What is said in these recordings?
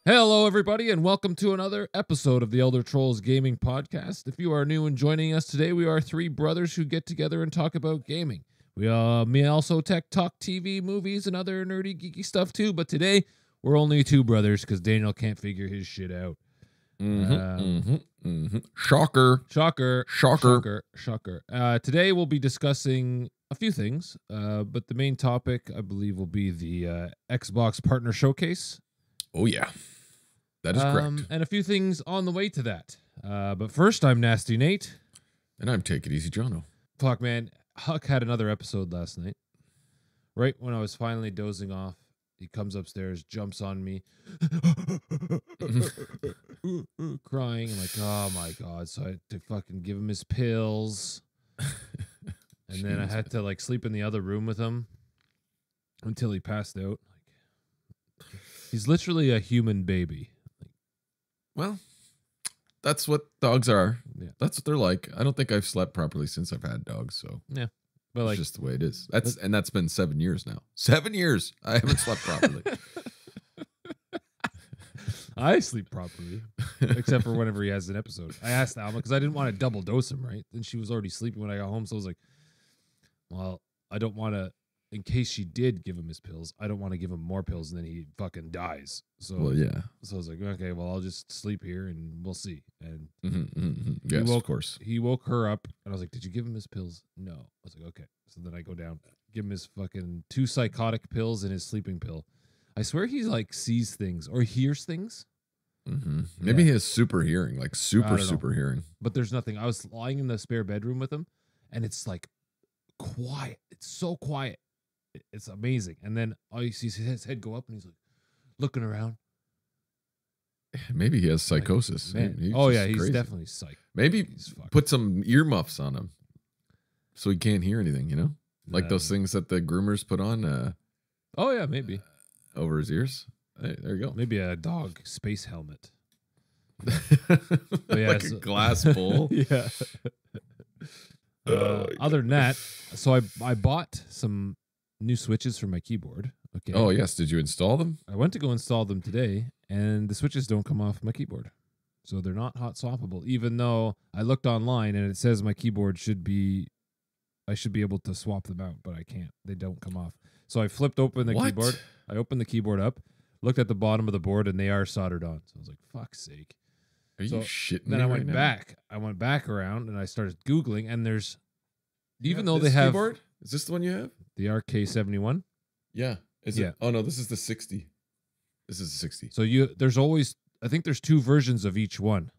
Hello, everybody, and welcome to another episode of the Elder Trolls Gaming Podcast. If you are new and joining us today, we are three brothers who get together and talk about gaming. We may also talk TV, movies, and other nerdy, geeky stuff too, but today we're only two brothers because Daniel can't figure his shit out. Shocker. Today we'll be discussing a few things, but the main topic, I believe, will be the Xbox Partner Showcase. Oh, yeah. That is correct. And a few things on the way to that. But first, I'm Nasty Nate. And I'm Take It Easy Jono. Fuck, man. Huck had another episode last night. Right when I was finally dozing off, he comes upstairs, jumps on me, crying. I'm like, oh my God. So I had to fucking give him his pills. And then I had to like sleep in the other room with him until he passed out. He's literally a human baby. Well, that's what dogs are. Yeah. That's what they're like. I don't think I've slept properly since I've had dogs, so yeah, but like, it's just the way it is. That's been 7 years now. 7 years I haven't slept properly. I sleep properly, except for whenever he has an episode. I asked Alma because I didn't want to double dose him, right? And she was already sleeping when I got home, so I was like, well, I don't want to. In case she did give him his pills, I don't want to give him more pills and then he fucking dies. So, well, yeah. So I was like, okay, well, I'll just sleep here and we'll see. And yes, of course. He woke her up and I was like, did you give him his pills? No. I was like, okay. So then I go down, give him his fucking 2 psychotic pills and his sleeping pill. I swear he like sees things or hears things. Maybe he has super hearing, like super hearing. But there's nothing. I was lying in the spare bedroom with him and it's like quiet. It's so quiet. It's amazing. And then all you see is his head go up and he's like looking around. Maybe he has psychosis. Like, he's he's crazy. definitely psych. Maybe put some earmuffs on him so he can't hear anything, you know? Like those things that the groomers put on. Oh, yeah, maybe. Over his ears. Hey, there you go. Maybe a dog space helmet. Like a glass bowl. Yeah. Other than that, so I bought some new switches for my keyboard. Okay. Oh, yes. Did you install them? I went to go install them today, and the switches don't come off my keyboard. So they're not hot swappable, even though I looked online and it says my keyboard I should be able to swap them out, but I can't. They don't come off. So I flipped open the keyboard. I opened the keyboard up, looked at the bottom of the board, and they are soldered on. So I was like, fuck's sake. Are you shitting me? Then I went back. I went back around, and I started Googling, and there's... Even though they have... keyboard? Is this the one you have? The RK71? Yeah. Is it? Oh, no, this is the 60. This is the 60. So there's always... I think there's 2 versions of each one.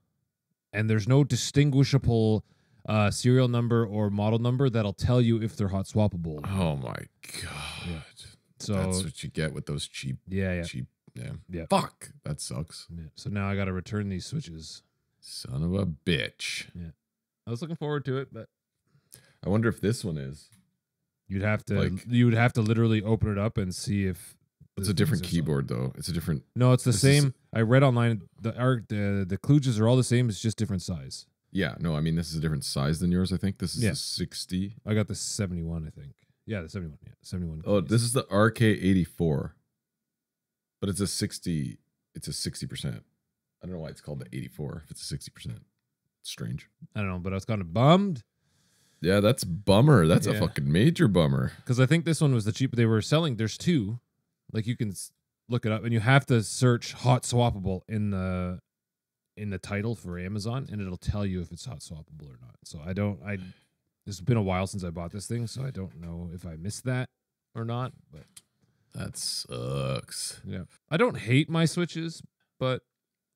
And there's no distinguishable serial number or model number that'll tell you if they're hot swappable. Oh, my God. Yeah. So that's what you get with those cheap... Yeah. Yeah. Fuck. That sucks. Yeah. So now I got to return these switches. Son of a bitch. Yeah. I was looking forward to it, but... I wonder if this one is. You would have to literally open it up and see if it's a different keyboard though. It's a different. No, it's the same. I read online the kludges are all the same. It's just different size. Yeah, no, I mean this is a different size than yours. I think this is a 60. I got the 71. I think. Yeah, the 71. Yeah, 71. Oh, this is the RK84, but it's a 60. It's a 60%. I don't know why it's called the 84 if it's a 60%. It's strange. I don't know, but I was kind of bummed. Yeah, that's bummer. That's a fucking major bummer. Because I think this one was the cheap. They were selling. There's 2. Like you can look it up, and you have to search hot swappable in the title for Amazon, and it'll tell you if it's hot swappable or not. So it's been a while since I bought this thing, so I don't know if I missed that or not. But that sucks. Yeah, I don't hate my switches, but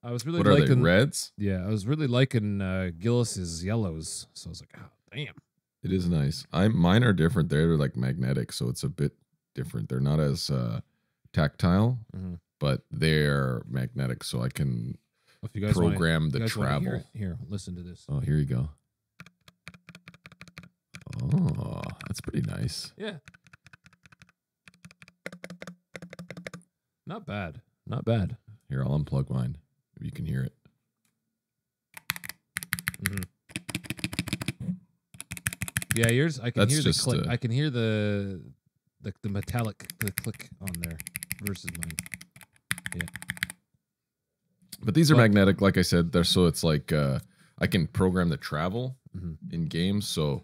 I was really liking. What are they, reds? Yeah, I was really liking Gillis's yellows. So I was like, oh damn. It is nice. Mine are different. They're like magnetic, so it's a bit different. They're not as tactile, but they're magnetic, so I can program the travel. Here, listen to this. Oh, here you go. Oh, that's pretty nice. Yeah. Not bad. Not bad. Here, I'll unplug mine. If you can hear it. Yeah, yours. I can hear the click. I can hear the metallic click on there versus mine. Yeah. But these are magnetic, like I said. They're so it's like I can program the travel in games. So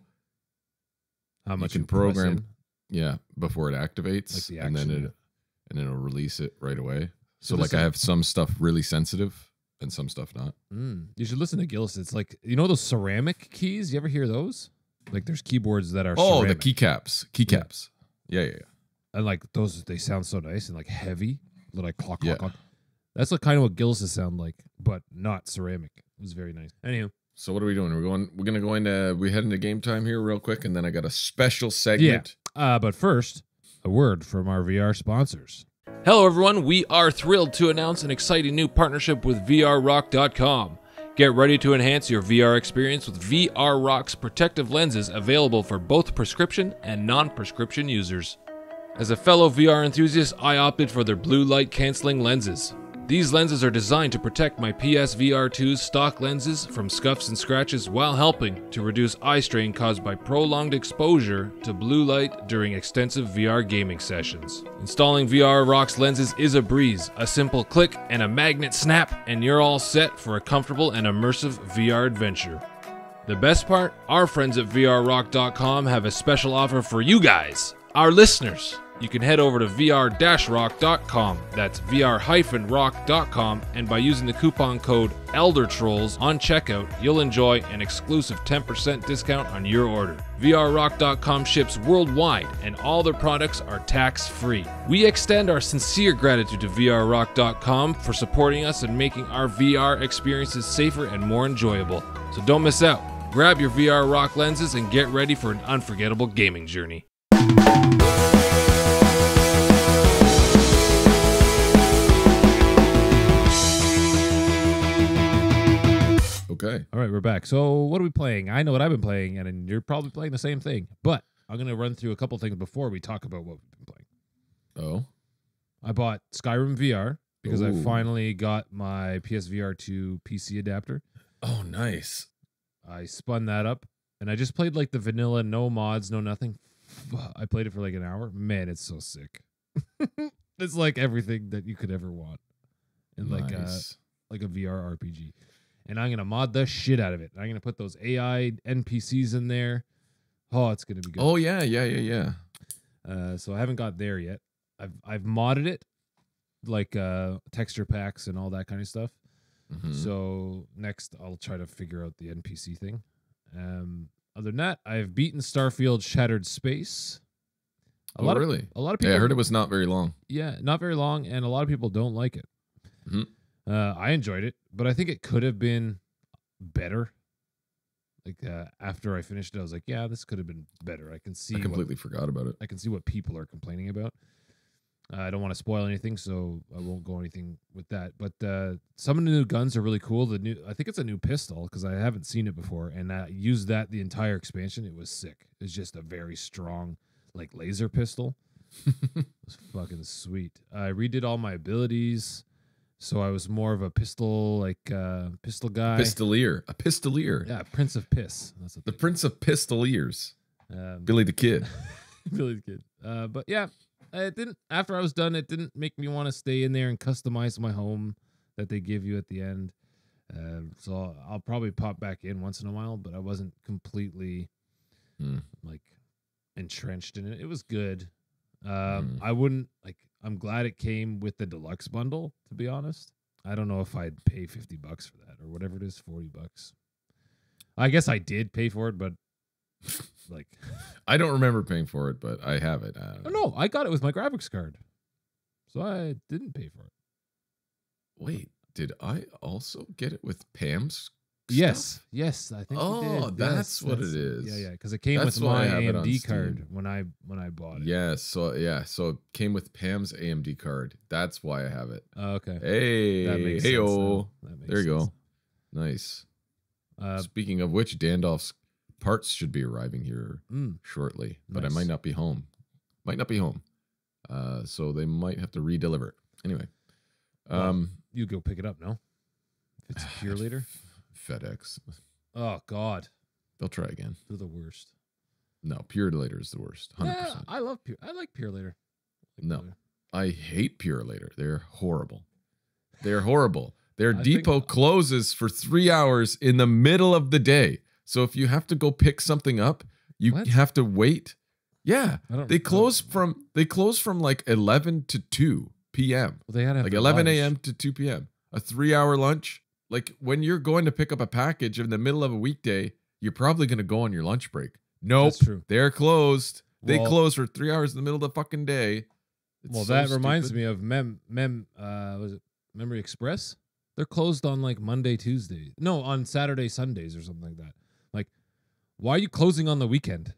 how much you can program, before it activates, like the and action, then it'll release it right away. So like I have some stuff really sensitive and some stuff not. You should listen to Gillis. It's like, you know those ceramic keys? You ever hear those? Like there's keyboards that are ceramic. The keycaps. Yeah. And like those, they sound so nice and like heavy. Like clock. That's like kind of what Gillis sound like, but not ceramic. It was very nice. Anywho. So what are we doing? We're gonna go into we head into game time here real quick, and then I got a special segment. Yeah. But first, a word from our VR sponsors. Hello everyone, we are thrilled to announce an exciting new partnership with VRRock.com. Get ready to enhance your VR experience with VRRock's protective lenses available for both prescription and non-prescription users. As a fellow VR enthusiast, I opted for their blue light cancelling lenses. These lenses are designed to protect my PSVR 2's stock lenses from scuffs and scratches while helping to reduce eye strain caused by prolonged exposure to blue light during extensive VR gaming sessions. Installing VRRock's lenses is a breeze, a simple click and a magnet snap, and you're all set for a comfortable and immersive VR adventure. The best part? Our friends at VRRock.com have a special offer for you guys, our listeners. You can head over to vr-rock.com, that's vr-rock.com, and by using the coupon code ELDERTROLLS on checkout, you'll enjoy an exclusive 10% discount on your order. VRRock.com ships worldwide, and all their products are tax-free. We extend our sincere gratitude to VRRock.com for supporting us and making our VR experiences safer and more enjoyable. So don't miss out. Grab your VRRock lenses and get ready for an unforgettable gaming journey. Okay. All right, we're back. So what are we playing? I know what I've been playing, and you're probably playing the same thing. But I'm going to run through a couple things before we talk about what we've been playing. Oh? I bought Skyrim VR because I finally got my PSVR 2 PC adapter. Oh, nice. I spun that up, and I just played like the vanilla, no mods, no nothing. I played it for like an hour. Man, it's so sick. It's like everything that you could ever want in like a VR RPG. And I'm going to mod the shit out of it. I'm going to put those AI NPCs in there. Oh, it's going to be good. Oh, yeah. So I haven't got there yet. I've modded it, like texture packs and all that kind of stuff. So next, I'll try to figure out the NPC thing. Other than that, I've beaten Starfield Shattered Space. A lot of people. Yeah, I heard it was not very long. Yeah, not very long, and a lot of people don't like it. I enjoyed it, but I think it could have been better. Like after I finished it, I was like, "Yeah, this could have been better." I completely forgot about it. I can see what people are complaining about. I don't want to spoil anything, so I won't go anything with that. But some of the new guns are really cool. I think it's a new pistol because I haven't seen it before, and I used that the entire expansion. It was sick. It's just a very strong, like laser pistol. It was fucking sweet. I redid all my abilities. So I was more of a pistol guy. Pistolier. A pistolier. Yeah, Prince of Piss. That's the Prince of Pistoliers. Billy the Kid. Billy the Kid. But yeah, it didn't. After I was done, it didn't make me want to stay in there and customize my home that they give you at the end. So I'll probably pop back in once in a while, but I wasn't completely like entrenched in it. It was good. I wouldn't like. I'm glad it came with the deluxe bundle, to be honest. I don't know if I'd pay $50 for that or whatever it is, $40. I guess I did pay for it, but like I don't remember paying for it, but I have it. No, I got it with my graphics card. So I didn't pay for it. Wait, did I also get it with Pam's stuff? Yes, I think you did. That's what it is. Yeah, because it came with my AMD card when I bought it. Yes, so it came with Pam's AMD card. That's why I have it. Oh, okay. Hey, that makes sense. There you sense. go. Nice. Speaking of which, Dandolph's parts should be arriving here shortly, but I might not be home. So they might have to re-deliver it. Anyway, you go pick it up, no? If it's a Pure Leader. FedEx. Oh God, they'll try again. They're the worst. No, Pure Later is the worst. 100%. Yeah, I like Pure Later. No, I hate Pure Later. They're horrible. They're horrible. Their depot closes for 3 hours in the middle of the day. So if you have to go pick something up, you have to wait. Yeah, they close from like 11 to 2 p.m. Well, they had like 11 a.m. to 2 p.m. A 3-hour lunch. Like when you're going to pick up a package in the middle of a weekday, you're probably going to go on your lunch break. Nope, that's true. They're closed. They close for 3 hours in the middle of the fucking day. Well, that reminds me of was it Memory Express? They're closed on like Monday, Tuesday. No, on Saturday, Sundays or something like that. Like, why are you closing on the weekend?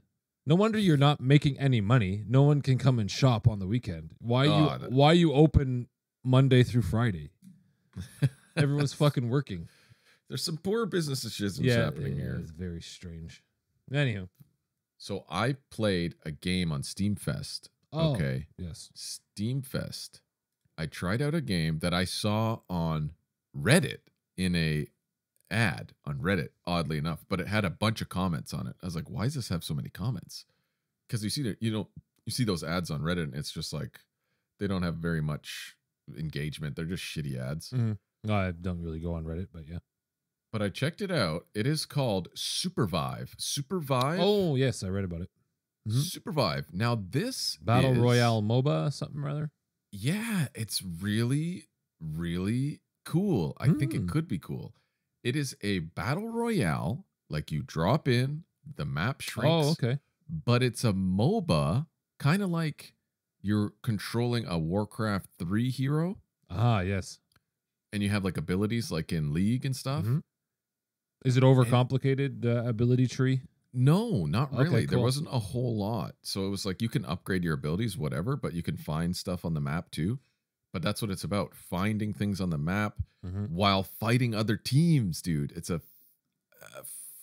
No wonder you're not making any money. No one can come and shop on the weekend. Why you open Monday through Friday? Everyone's fucking working. There's some poor business decisions happening here. It's very strange. Anyhow. So I played a game on Steamfest. Oh, okay. Yes. Steamfest. I tried out a game that I saw on Reddit in a ad on Reddit, oddly enough, but it had a bunch of comments on it. I was like, why does this have so many comments? Because you see those ads on Reddit and it's just like they don't have very much engagement. They're just shitty ads. Mm-hmm. No, I don't really go on Reddit, but yeah. But I checked it out. It is called Supervive. Supervive? Oh, yes, I read about it. Mm-hmm. Supervive. Now this Battle Royale MOBA, something rather. Yeah, it's really, really cool. I think it could be cool. It is a battle royale. Like you drop in, the map shrinks. Oh, okay. But it's a MOBA, kind of like you're controlling a Warcraft 3 hero. Ah, yes. And you have like abilities like in League and stuff. Mm-hmm. Is it overcomplicated ability tree? No, not really. Okay, cool. There wasn't a whole lot. So it was like you can upgrade your abilities, whatever, but you can find stuff on the map too. But that's what it's about. Finding things on the map while fighting other teams, dude. It's a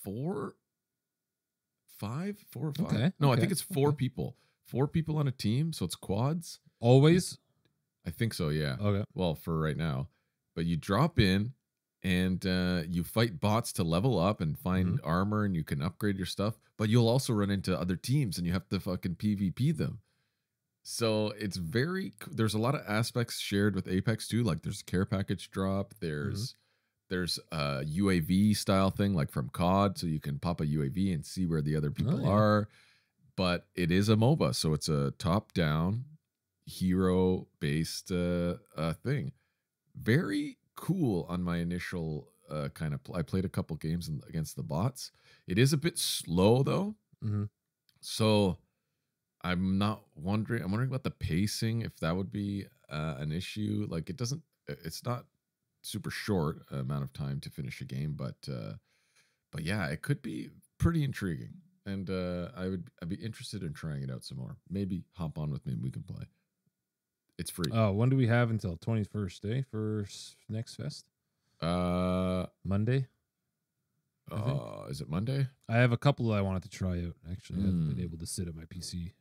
4 or 5? Okay. No, I think it's 4 people. 4 people on a team, so it's quads. Always? I think so, yeah. Okay. Well, for right now. But you drop in and you fight bots to level up and find armor, and you can upgrade your stuff. But you'll also run into other teams and you have to fucking PvP them. So it's there's a lot of aspects shared with Apex too. Like there's a care package drop. There's a UAV style thing like from COD. So you can pop a UAV and see where the other people are. But it is a MOBA. So it's a top-down hero-based thing. Very cool on my initial kind of I played a couple games against the bots. It is a bit slow though. So I'm wondering about the pacing, if that would be an issue. Like it's not super short amount of time to finish a game, but yeah, it could be pretty intriguing. And I'd be interested in trying it out some more. Maybe hop on with me and we can play. It's free. Oh, when do we have until 21st for next fest? Monday. Is it Monday? I have a couple that I wanted to try out. Actually, I haven't been able to sit at my PC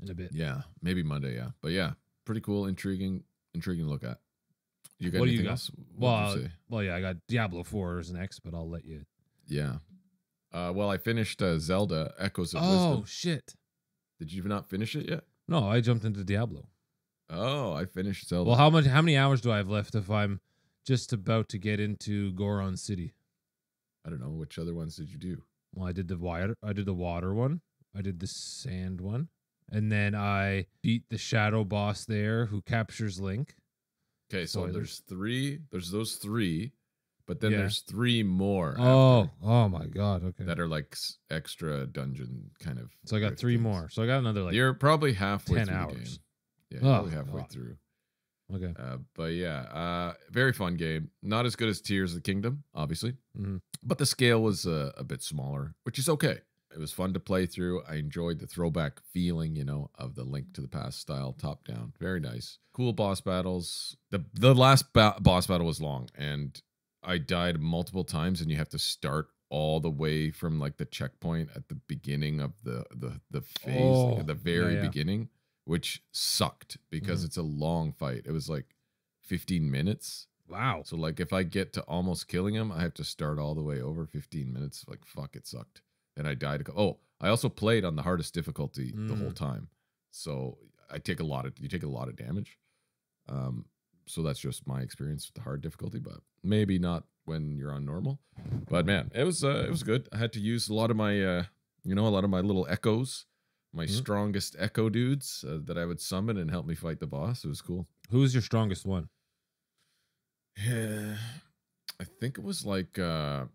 in a bit. Yeah, maybe Monday. Yeah, but yeah, pretty cool, intriguing to look at. You got what anything do you else? Well, yeah, I got Diablo 4 is next, but I'll let you. Yeah. Well, I finished Zelda Echoes of Wisdom. Oh shit! Did you not finish it yet? No, I jumped into Diablo. Oh, I finished Zelda. Well, how many hours do I have left if I'm just about to get into Goron City? I don't know. Which other ones did you do? Well, I did the water one. I did the sand one. And then I beat the shadow boss there who captures Link. Okay, so there's 3. There's those 3. But then there's 3 more. Oh my god! Okay, that are like extra dungeon kind of. So I got 3 more. So I got another like. You're probably halfway 10 through hours. The game. Yeah, probably halfway through. Okay. But yeah, very fun game. Not as good as Tears of the Kingdom, obviously. But the scale was a bit smaller, which is okay. It was fun to play through. I enjoyed the throwback feeling, of the Link to the Past style top down. Very nice. Cool boss battles. The last boss battle was long, and I died multiple times, and you have to start all the way from like the checkpoint at the beginning of the phase, at the very beginning, which sucked because it's a long fight. It was like 15 minutes. Wow. So like if I get to almost killing him, I have to start all the way over 15 minutes. Like fuck, it sucked. And I died. I also played on the hardest difficulty the whole time. So you take a lot of damage. So that's just my experience with the hard difficulty, but maybe not when you're on normal. But man, it was good. I had to use a lot of my a lot of my little echoes, my strongest echo dudes that I would summon and help me fight the boss. It was cool. Who's your strongest one? Yeah, I think it was like a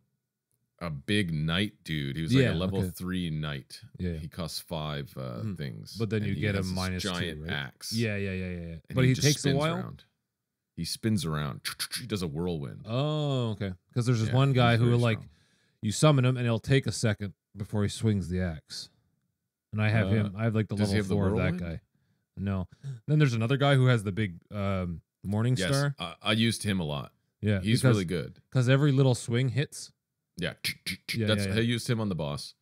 big knight dude. He was like a level 3 knight. Yeah, he costs 5 things. But then you get a minus giant 2, right? axe. Yeah. But he takes a while. Around. He spins around. He does a whirlwind. Oh, okay. Because there's this one guy who like you summon him and it'll take a second before he swings the axe. And I have him. I have like the level 4 of that guy. No. Then there's another guy who has the big morning star. I used him a lot. Yeah, he's really good. Because every little swing hits. Yeah, I used him on the boss.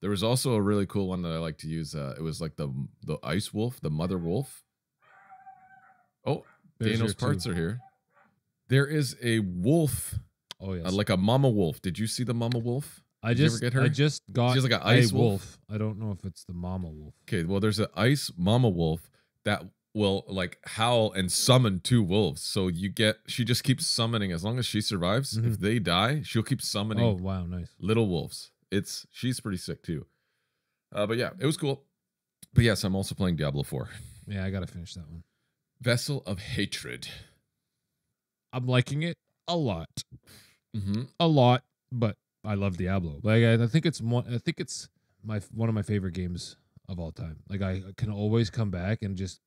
There was also a really cool one that I like to use. It was like the ice wolf, the mother wolf. Oh, Dano's parts are here. There is a wolf. Oh yes, like a mama wolf. Did you see the mama wolf? Did you ever get her? I just got She's like an ice wolf. I don't know if it's the mama wolf. Okay, well, there's an ice mama wolf that will like howl and summon 2 wolves. So she just keeps summoning as long as she survives. If they die, she'll keep summoning. Oh wow, nice little wolves. She's pretty sick too. But yeah, it was cool. But yes, I'm also playing Diablo 4. Yeah, I gotta finish that one. Vessel of Hatred. I'm liking it a lot. A lot, but I love Diablo. Like I think it's one of my favorite games of all time. Like I can always come back and just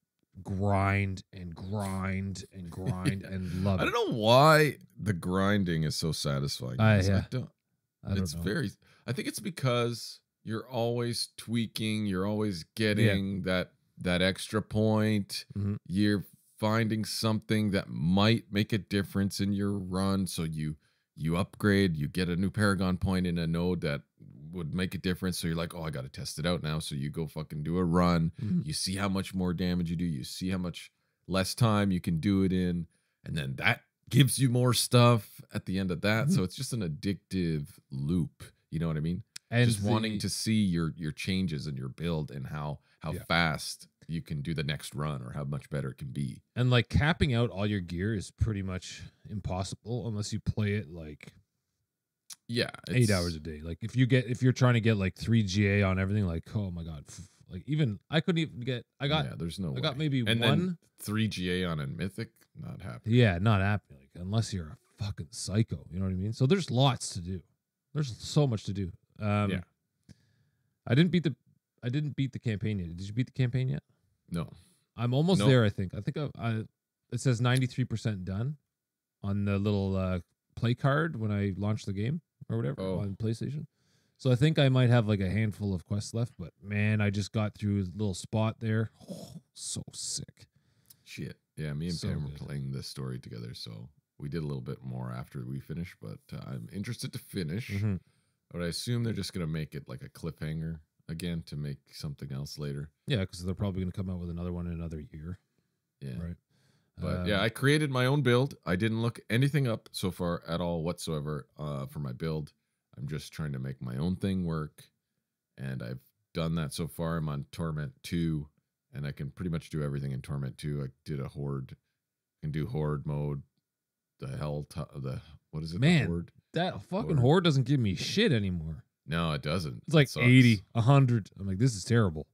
grind and grind and grind and love it. I don't know why the grinding is so satisfying. I don't know. I think it's because you're always tweaking, you're always getting that extra point. You're finding something that might make a difference in your run, so you upgrade, you get a new Paragon point in a node that would make a difference, so you're like, oh, I gotta test it out now. So you go fucking do a run. You see how much more damage you do, you see how much less time you can do it in, and then that gives you more stuff at the end of that. So it's just an addictive loop, you know what I mean? And just wanting to see your changes in your build and how fast you can do the next run or how much better it can be. And like capping out all your gear is pretty much impossible unless you play it like 8 hours a day. Like if you're trying to get like 3 GA on everything, like oh my god, like even I couldn't even get. There's no way. I got maybe and one then 3 GA on a mythic, not happy. Yeah, not happy. Like unless you're a fucking psycho, you know what I mean? So there's lots to do. There's so much to do. I didn't beat the campaign yet. Did you beat the campaign yet? No. I'm almost there, I think. I think it says 93% done on the little play card when I launched the game or whatever on PlayStation. So I think I might have like a handful of quests left, but man, I just got through a little spot there. Oh, so sick. Shit. Yeah, me and Pam were playing this story together, so we did a little bit more after we finished, but I'm interested to finish. But I assume they're just going to make it like a cliffhanger again to make something else later. Yeah, because they're probably going to come out with another one in another year. Yeah. Right. But yeah, I created my own build. I didn't look anything up so far at all whatsoever for my build. I'm just trying to make my own thing work. And I've done that so far. I'm on Torment 2, and I can pretty much do everything in Torment 2. I did a Horde. I can do Horde mode. What is it? Man, the Horde? That fucking Horde doesn't give me shit anymore. No, it doesn't. It's like 80, 100. I'm like, this is terrible.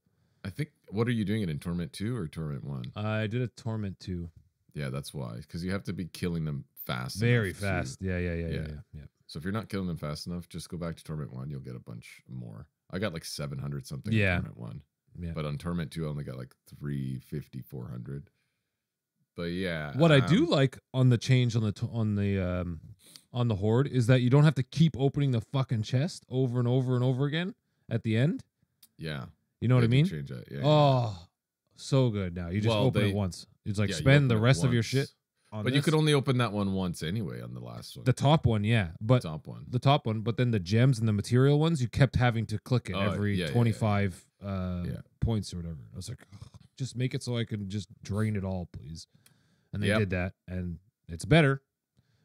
I think, what are you doing it in Torment 2 or Torment 1? I did a Torment 2. Yeah, that's why. Because you have to be killing them fast. Very fast. Yeah. So if you're not killing them fast enough, just go back to Torment 1. You'll get a bunch more. I got like 700 something in Torment 1. Yeah. But on Torment 2, I only got like 350, 400. But yeah. What I do like on the change on the Horde is that you don't have to keep opening the fucking chest over and over and over again at the end. Yeah. You know what I mean? Change that. Yeah. Oh, so good now. You just open it once. It's like spend the rest of your shit on But you could only open that one once anyway on the last one. The top one, yeah. But the top one. But then the gems and the material ones, you kept having to click it every 25 points or whatever. I was like, just make it so I can just drain it all, please. And they did that, and it's better.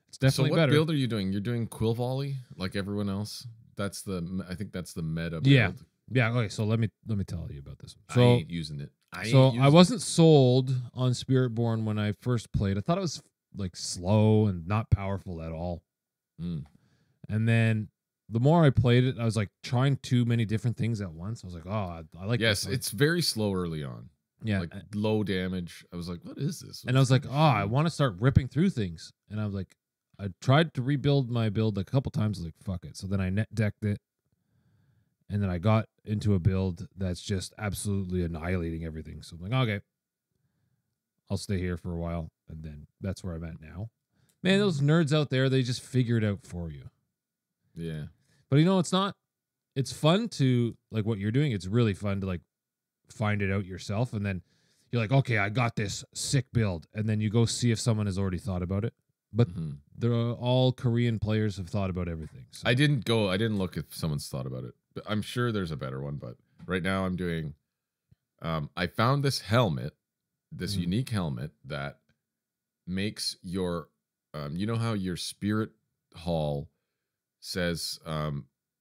It's definitely better. So what build are you doing? You're doing Quill Volley like everyone else? I think that's the meta build. Yeah. Okay, so let me tell you about this one. So I ain't using it. I wasn't sold on Spiritborn when I first played. I thought it was like slow and not powerful at all. Mm. And then the more I played it, I was like trying too many different things at once. I was like, oh, I like Yes, this. it's very slow early on. Yeah. Like low damage. I was like, what is this? And I was like, oh, I want to start ripping through things. And I was like, I tried to rebuild my build a couple times. I was like, fuck it. So then I net decked it. And then I got into a build that's just absolutely annihilating everything. So I'm like, okay, I'll stay here for a while. And then that's where I'm at now. Man, those nerds out there, they just figure it out for you. Yeah. But you know, it's not. It's fun to, like what you're doing. It's really fun to like find it out yourself. And then you're like, okay, I got this sick build. And then you go see if someone has already thought about it. But they're all Korean players have thought about everything. So. I didn't look if someone's thought about it. But I'm sure there's a better one. But right now I'm doing, I found this helmet, this unique helmet that makes your, you know how your spirit hall says,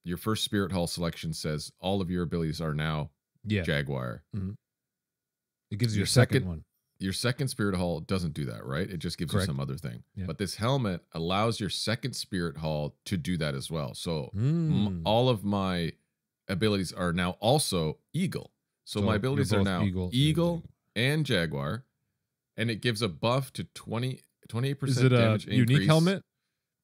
your first spirit hall selection says all of your abilities are now Jaguar. Mm-hmm. It gives you your second one. Your second spirit hall doesn't do that, right? It just gives you some other thing. Yeah. But this helmet allows your second spirit hall to do that as well. So all of my abilities are now also eagle. So my abilities are now eagle and Jaguar. And it gives a buff to 28% Is it damage a unique helmet?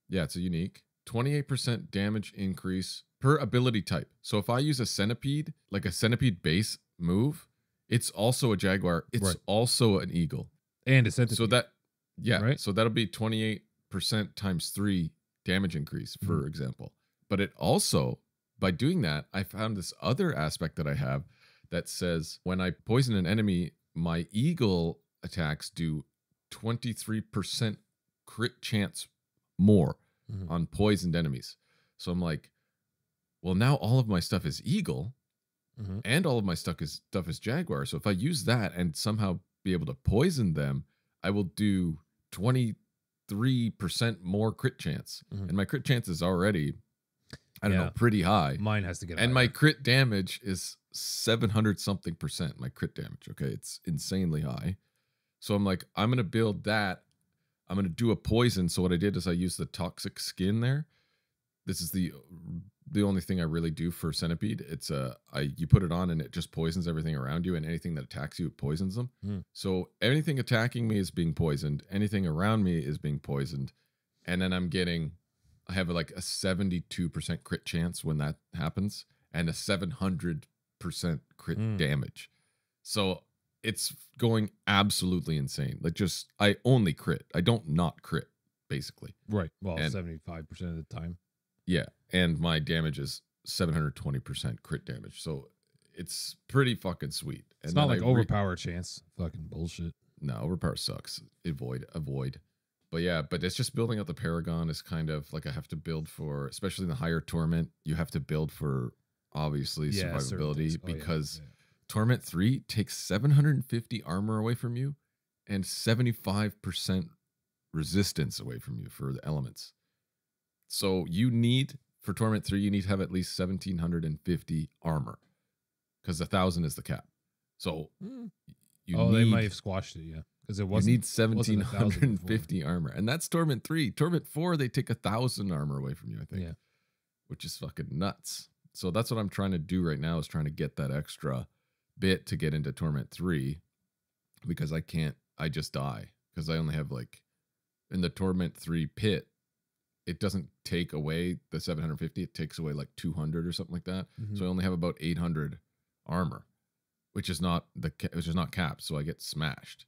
Yeah, it's a unique. 28% damage increase per ability type. So if I use a centipede, like a centipede base move, it's also a Jaguar. It's also an eagle. And a centipede. So that, so that'll be 28% times 3 damage increase, for example. But it also, by doing that, I found this other aspect that I have that says when I poison an enemy, my eagle attacks do 23% crit chance more on poisoned enemies. So I'm like, well, now all of my stuff is eagle. And all of my stuff is Jaguar. So if I use that and somehow be able to poison them, I will do 23% more crit chance. And my crit chance is already, I don't know, pretty high. Mine has to get higher. And my crit damage is 700 something percent. My crit damage, okay? It's insanely high. So I'm like, I'm going to build that. I'm going to do a poison. So what I did is I used the toxic skin there. This is the only thing I really do for Centipede. It's you put it on and it just poisons everything around you, and anything that attacks you, it poisons them. So anything attacking me is being poisoned. Anything around me is being poisoned. And then I have like a 72% crit chance when that happens and a 700% crit damage. So it's going absolutely insane. Like I only crit. I don't not crit, basically. Right. Well, 75% of the time. Yeah, and my damage is 720% crit damage, so it's pretty fucking sweet. It's not like overpower chance. Fucking bullshit. No, overpower sucks. Avoid. But yeah, but it's just building out the Paragon is kind of like I have to build for, especially in the higher Torment, you have to build for, obviously, survivability, because Torment 3 takes 750 armor away from you and 75% resistance away from you for the elements. So you need, for Torment 3, you need to have at least 1,750 armor, because 1,000 is the cap. So they might have squashed it, because it wasn't. You need 1,750 armor, and that's Torment 3. Torment 4, they take 1,000 armor away from you, I think, which is fucking nuts. So that's what I'm trying to do right now, is trying to get that extra bit to get into Torment 3, because I just die, because I only have in the Torment 3 pit, it doesn't take away the 750. It takes away like 200 or something like that. So I only have about 800 armor, which is not capped. So I get smashed.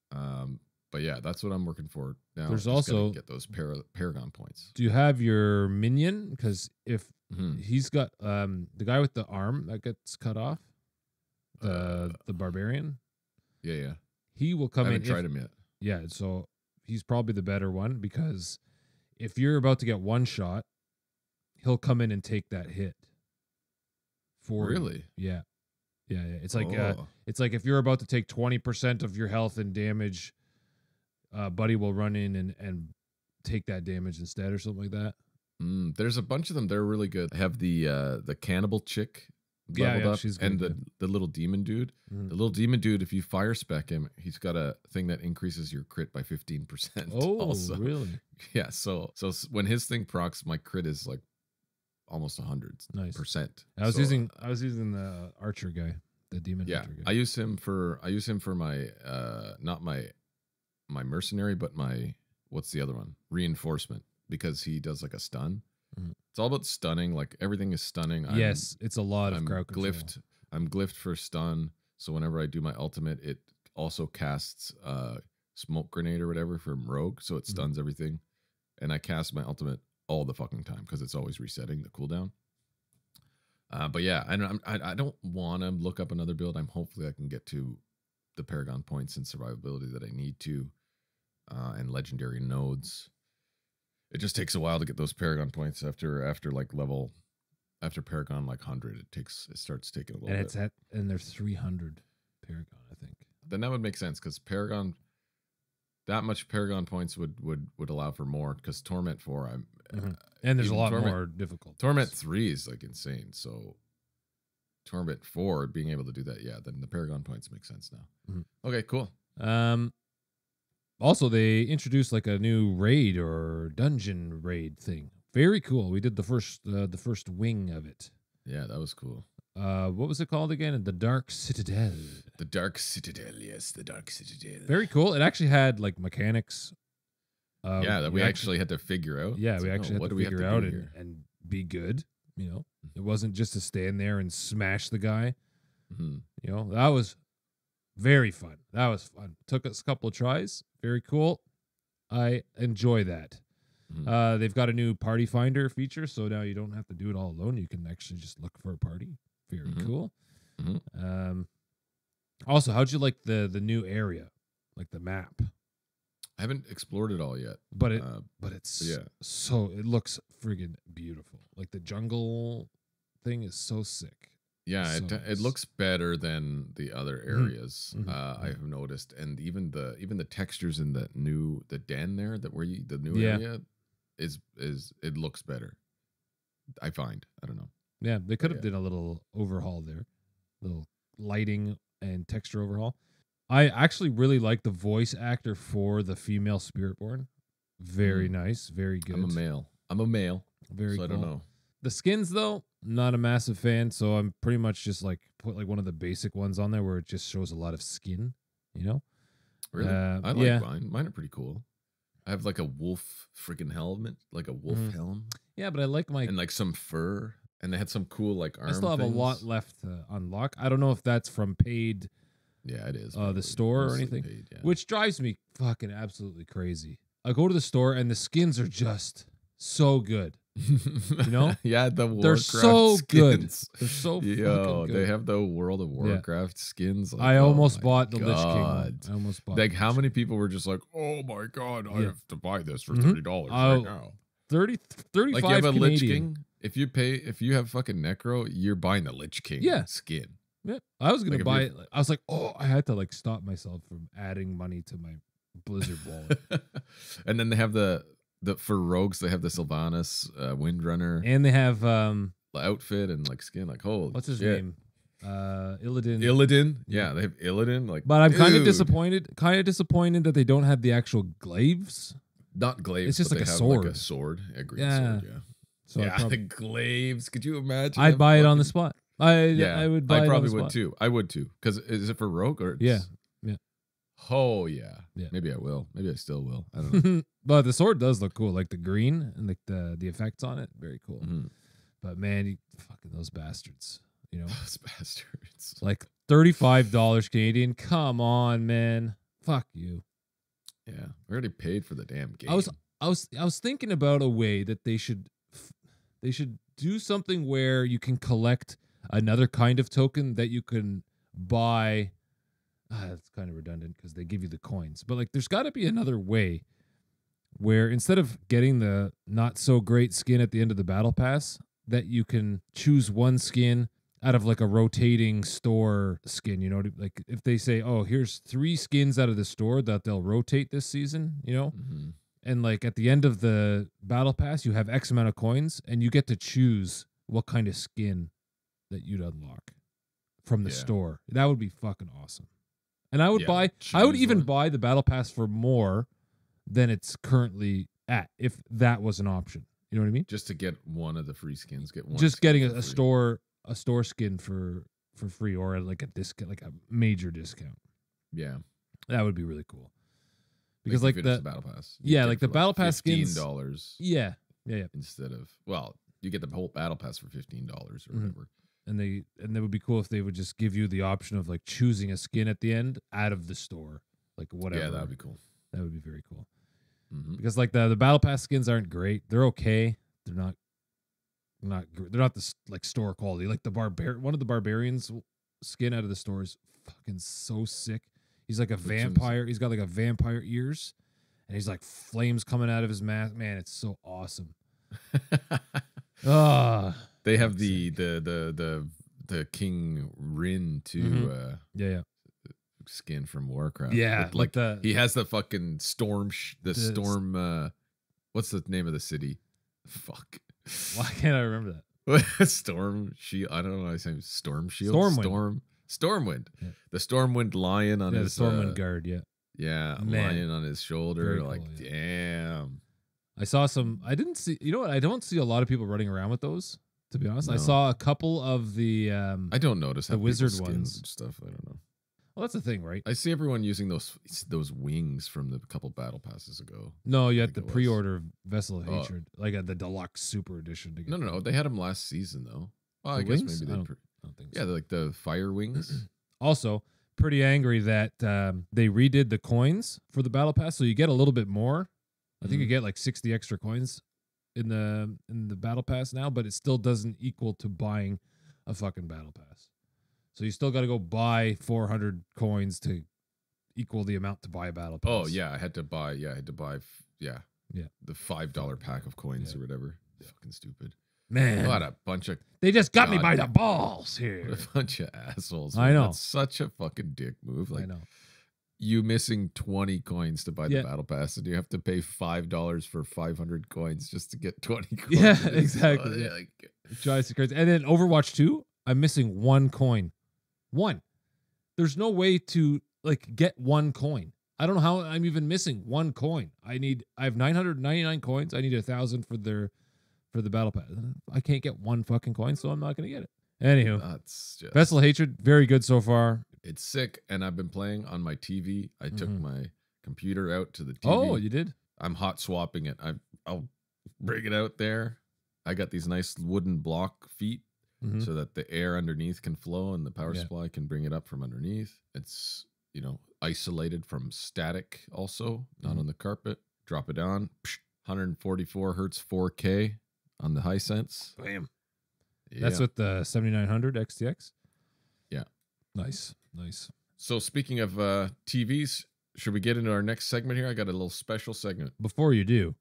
But yeah, that's what I'm working for now. There's also get those Paragon points. Do you have your minion? Because if he's got the guy with the arm that gets cut off, the barbarian. Yeah. He will come in. I haven't tried him yet. Yeah, so he's probably the better one, because if you're about to get one shot, he'll come in and take that hit. Really? Yeah. It's like if you're about to take 20% of your health and damage, Buddy will run in and take that damage instead, or something like that. There's a bunch of them. They're really good. I have the cannibal chick leveled up, she's and good, the little demon dude. Mhm. The little demon dude, if you fire spec him, he's got a thing that increases your crit by 15%. Oh, also. really? Yeah. So when his thing procs, my crit is like almost 100%. Nice. I was using the archer guy, the demon Yeah, hunter guy. I use him for my not my mercenary, but my what's the other one? Reinforcement, because he does like a stun. Mhm. It's all about stunning. Like everything is stunning. Yes, it's a lot of I'm crowd control. glyphed. I'm glyphed for stun. So whenever I do my ultimate, it also casts smoke grenade or whatever from rogue, so it stuns everything. And I cast my ultimate all the fucking time because it's always resetting the cooldown. But yeah, I don't want to look up another build. Hopefully I can get to the Paragon points and survivability that I need to, and legendary nodes. It just takes a while to get those Paragon points after Paragon like 100. It starts taking a little bit. And there's 300 Paragon, I think. Then that would make sense because Paragon, that much Paragon points would allow for more, because Torment 4 and there's a lot more difficult. Torment 3 is like insane. So Torment 4 being able to do that, yeah, then the Paragon points make sense now. Okay, cool. Also, they introduced like a new raid or dungeon raid thing. Very cool. We did the first wing of it. Yeah, that was cool. What was it called again? The Dark Citadel. The Dark Citadel, yes, the Dark Citadel. Very cool. It actually had like mechanics. That we actually had to figure out. Yeah, we actually had to figure out and be good. You know, it wasn't just to stand there and smash the guy. You know, that was very fun. That was fun. Took us a couple of tries. Very cool. I enjoy that. They've got a new party finder feature, so now you don't have to do it all alone. You can actually just look for a party. Very cool. Also, how'd you like the new area, like the map? I haven't explored it all yet, but it's so it looks friggin' beautiful. Like the jungle thing is so sick. Yeah, it looks better than the other areas. I have noticed, and even the textures in the den there the new area is it looks better. I find, I don't know. Yeah, they could have done a little overhaul there, little lighting and texture overhaul. I actually really like the voice actor for the female Spiritborn. Very nice, very good. I'm a male. Very cool. I don't know. The skins though, not a massive fan, so I'm pretty much just like put like one of the basic ones on there where it just shows a lot of skin, you know? Really? I like mine. Mine are pretty cool. I have like a wolf freaking helmet, like a wolf helm. Yeah, but I like my and like some fur, and they had some cool like arm. I still have a lot left to unlock. I don't know if that's from paid. Yeah, it is. The store or anything, paid, which drives me fucking absolutely crazy. I go to the store and the skins are just so good. You know? Yeah, they're so skins. Good. They're so fucking good. They have the World of Warcraft skins. Like, I almost bought the Lich King one. I almost bought. Like, how many people were just like, "Oh my god, I have to buy this for $30 right now." 35 like you have a Canadian. Lich King. If you have fucking Necro, you're buying the Lich King skin. Yeah, I was gonna buy it. I was like, I had to like stop myself from adding money to my Blizzard wallet. And then they have the for rogues, they have the Sylvanas Windrunner, and they have the outfit and like skin. Like, holy what's his shit. name? Illidan. Illidan, yeah, they have Illidan. Like, but I'm kind of disappointed. Kind of disappointed that they don't have the actual glaives. Not glaives. It's just but like they a have sword. Like a sword, a green sword. Yeah. So the glaives. Could you imagine? I'd buy it on the spot. I would buy it. I probably would too. I would too. Because is it for rogue or? Yeah. Oh yeah. Maybe I will. Maybe I still will. I don't know. But the sword does look cool, like the green and like the effects on it. Very cool. But man, fucking those bastards. You know, those bastards. Like $35 Canadian. Come on, man. Fuck you. Yeah, we already paid for the damn game. I was thinking about a way that they should do something where you can collect another kind of token that you can buy. That's kind of redundant because they give you the coins, but like there's got to be another way where instead of getting the not so great skin at the end of the battle pass, that you can choose one skin out of like a rotating store skin, you know, like if they say, oh, here's 3 skins out of the store that they'll rotate this season, you know, and like at the end of the battle pass, you have X amount of coins and you get to choose what kind of skin that you'd unlock from the store. That would be fucking awesome. And I would I would even buy the battle pass for more than it's currently at, if that was an option. You know what I mean? Just to get one of the free skins, just getting a store skin for free, or like a discount, like a major discount. Yeah, that would be really cool. Because like the battle pass, like the battle pass skins, $15. Yeah. Instead of you get the whole battle pass for $15 or whatever. And that would be cool if they would just give you the option of like choosing a skin at the end out of the store, like whatever. Yeah, that would be cool. That would be very cool. Because like the battle pass skins aren't great. They're okay. They're not the like store quality. Like one of the barbarians skin out of the store is fucking so sick. He's like a vampire. He's got like a vampire ears, and he's like flames coming out of his mask. Man, it's so awesome. They have the King Rin too. Skin from Warcraft. Yeah, like he has the fucking storm. Storm. What's the name of the city? Fuck. Why can't I remember that? Storm Shield. I don't know. I say Storm Shield. Stormwind. Yeah. The Stormwind lion on his. The Stormwind guard. Yeah. Yeah, lion on his shoulder. Very cool, damn. I saw some. I didn't see. You know what? I don't see a lot of people running around with those. To be honest, I saw a couple of the. I don't notice the wizard ones and stuff. I don't know. Well, that's the thing, right? I see everyone using those wings from the couple battle passes ago. No, you had the pre-order Vessel of Hatred, like the deluxe super edition. No. They had them last season though. Well, I guess maybe I don't think so. Yeah, like the fire wings. Also, pretty angry that they redid the coins for the battle pass, so you get a little bit more. I think you get like 60 extra coins in the battle pass now, but it still doesn't equal to buying a fucking battle pass. So you still got to go buy 400 coins to equal the amount to buy a battle pass. Oh yeah, I had to buy the $5 pack of coins or whatever. Yeah. Fucking stupid. Man, what a bunch of they just got me by the balls here. What a bunch of assholes. I know. That's such a fucking dick move. Like, I know. You missing 20 coins to buy the battle pass, and you have to pay $5 for 500 coins just to get 20 coins. Yeah, exactly. Yeah. It drives you crazy. And then Overwatch 2, I'm missing one coin. One. There's no way to like get one coin. I don't know how I'm even missing one coin. I have 999 coins. I need 1,000 for the battle pass. I can't get one fucking coin, so I'm not going to get it. Anywho, that's just Vessel Hatred, very good so far. It's sick, and I've been playing on my TV. I took my computer out to the TV. Oh, you did? I'm hot swapping it. I'll bring it out there. I got these nice wooden block feet so that the air underneath can flow and the power supply can bring it up from underneath. It's, isolated from static also, not on the carpet. Drop it down. 144 hertz 4K on the Hisense. Bam. Yeah. That's with the 7900 XTX? Yeah. Nice. So speaking of TVs, should we get into our next segment here? I got a little special segment. Before you do,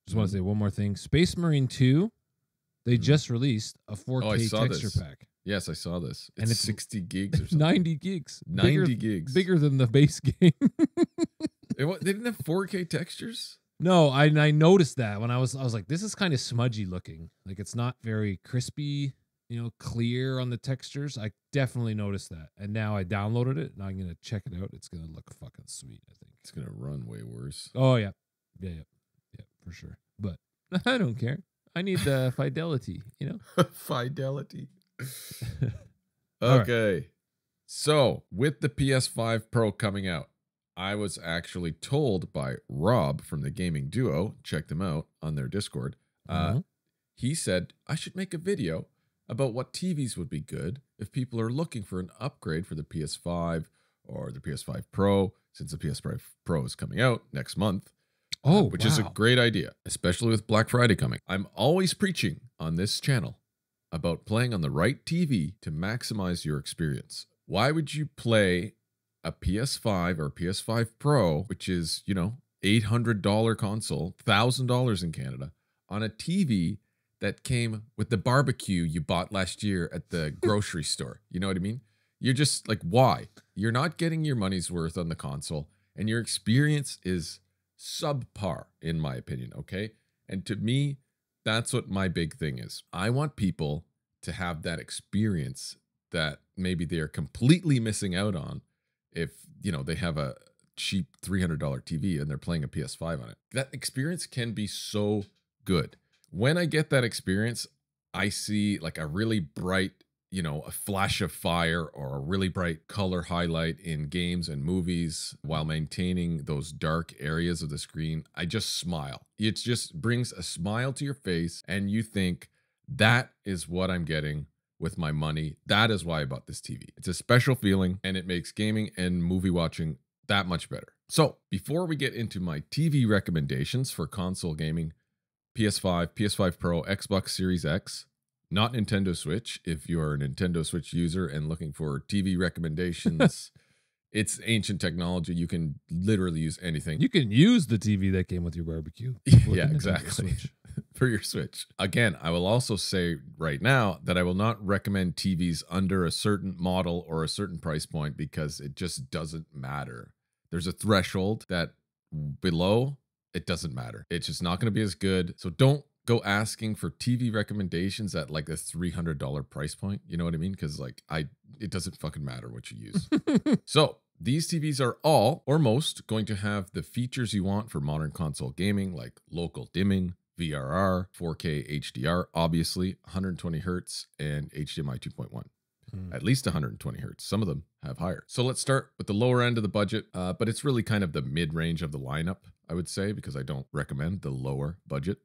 just want to say one more thing. Space Marine 2, they just released a 4K texture pack. Yes, I saw this. It's 60 gigs or something. 90 gigs. 90 gigs. Bigger than the base game. They didn't have 4K textures? No, I noticed that when I was like, this is kind of smudgy looking. Like it's not very crispy, clear on the textures. I definitely noticed that. And now I downloaded it and I'm going to check it out. It's going to look fucking sweet, I think. It's going to run way worse. Oh, yeah. Yeah, for sure. But I don't care. I need the fidelity, Fidelity. Okay. Right. So, with the PS5 Pro coming out, I was actually told by Rob from the Gaming Duo, check them out on their Discord. He said I should make a video about what TVs would be good if people are looking for an upgrade for the PS5 or the PS5 Pro, since the PS5 Pro is coming out next month. Which is a great idea, especially with Black Friday coming. I'm always preaching on this channel about playing on the right TV to maximize your experience. Why would you play a PS5 or PS5 Pro, which is, $800 console, $1,000 in Canada, on a TV that came with the barbecue you bought last year at the grocery store? You know what I mean? You're just like, why? You're not getting your money's worth on the console, and your experience is subpar, in my opinion, okay? And to me, that's what my big thing is. I want people to have that experience that maybe they are completely missing out on if, you know, they have a cheap $300 TV and they're playing a PS5 on it. That experience can be so good. When I get that experience, I see like a really bright, you know, a flash of fire or a really bright color highlight in games and movies while maintaining those dark areas of the screen. I just smile. It just brings a smile to your face and you think, that is what I'm getting with my money. That is why I bought this TV. It's a special feeling and it makes gaming and movie watching that much better. So before we get into my TV recommendations for console gaming, PS5, PS5 Pro, Xbox Series X, not Nintendo Switch. If you're a Nintendo Switch user and looking for TV recommendations, it's ancient technology. You can literally use anything. You can use the TV that came with your barbecue. Yeah, exactly. For your Switch. Again, I will also say right now that I will not recommend TVs under a certain model or a certain price point because it just doesn't matter. There's a threshold that below, it doesn't matter. It's just not going to be as good. So don't go asking for TV recommendations at like a $300 price point. You know what I mean? Because like it doesn't fucking matter what you use. So these TVs are all or most going to have the features you want for modern console gaming, like local dimming, VRR, 4K HDR, obviously 120 hertz and HDMI 2.1. At least 120 hertz. Some of them have higher. So let's start with the lower end of the budget, but it's really kind of the mid-range of the lineup, I would say, because I don't recommend the lower budget.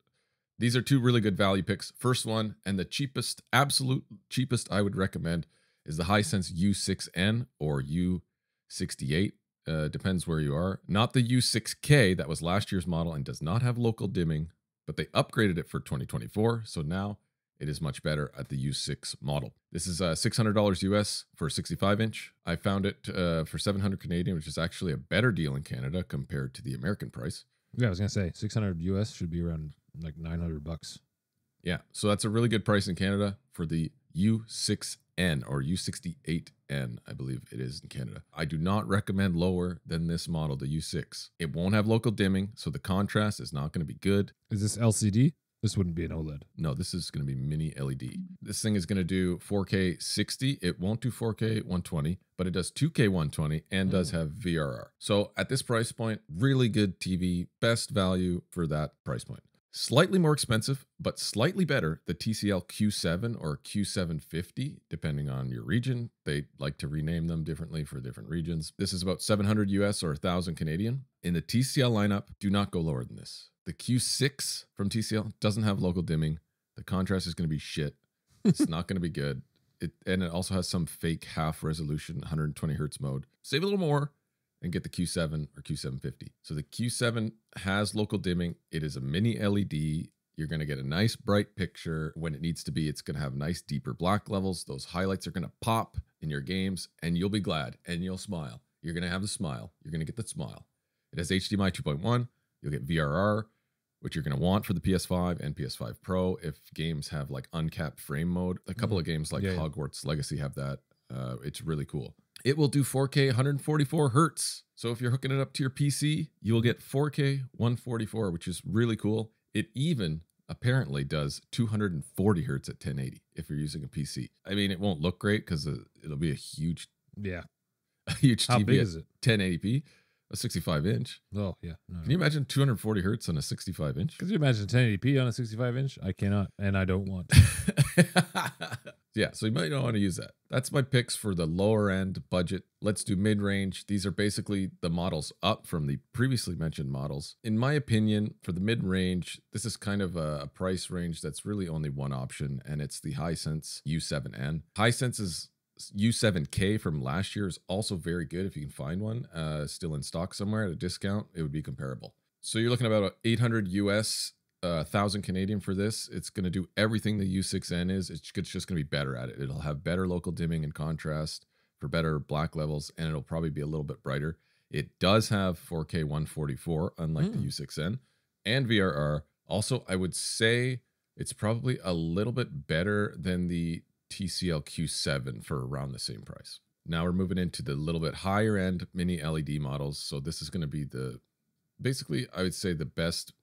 These are two really good value picks. First one, and the cheapest, absolute cheapest I would recommend, is the Hisense U6N or U68. Depends where you are. Not the U6K, that was last year's model and does not have local dimming, but they upgraded it for 2024. So now it is much better at the U6 model. This is $600 US for a 65-inch. I found it for 700 Canadian, which is actually a better deal in Canada compared to the American price. Yeah, I was going to say 600 US should be around like $900. Yeah, so that's a really good price in Canada for the U6N or U68N, I believe it is in Canada. I do not recommend lower than this model, the U6. It won't have local dimming, so the contrast is not going to be good. Is this LCD? This wouldn't be an OLED. No, this is going to be mini LED. This thing is going to do 4K 60. It won't do 4K 120, but it does 2K 120 and does have VRR. So at this price point, really good TV, best value for that price point. Slightly more expensive, but slightly better, the TCL Q7 or Q750, depending on your region. They like to rename them differently for different regions. This is about 700 US or 1,000 Canadian. In the TCL lineup, do not go lower than this. The Q6 from TCL doesn't have local dimming. The contrast is going to be shit. It's not going to be good. And it also has some fake half resolution, 120 hertz mode. Save a little more and get the Q7 or Q750. So the Q7 has local dimming. It is a mini LED. You're going to get a nice bright picture when it needs to be. It's going to have nice deeper black levels. Those highlights are going to pop in your games and you'll be glad and you'll smile. You're going to have the smile. You're going to get that smile. It has HDMI 2.1. You'll get VRR, which you're going to want for the PS5 and PS5 Pro if games have like uncapped frame mode. A couple of games like Hogwarts Legacy have that. It's really cool. It will do 4K 144 hertz. So if you're hooking it up to your PC, you will get 4K 144, which is really cool. It even apparently does 240 hertz at 1080 if you're using a PC. I mean, it won't look great because it'll be a huge TV. How big is it? 1080p. A 65-inch. Oh, yeah. No, Can you imagine 240 hertz on a 65-inch? Could you imagine 1080p on a 65-inch? I cannot, and I don't want. Yeah, so you might not want to use that. That's my picks for the lower end budget. Let's do mid-range. These are basically the models up from the previously mentioned models. In my opinion, for the mid-range, this is kind of a price range that's really only one option, and it's the Hisense U7N. Hisense's U7K from last year is also very good if you can find one still in stock somewhere at a discount. It would be comparable. So you're looking at about 800 US, 1,000 Canadian for this. It's going to do everything the U6N is. It's just going to be better at it. It'll have better local dimming and contrast for better black levels, and it'll probably be a little bit brighter. It does have 4K 144, unlike the U6N, and VRR. Also, I would say it's probably a little bit better than the TCL Q7 for around the same price. Now we're moving into the little bit higher end mini LED models. So this is going to be basically, I would say the best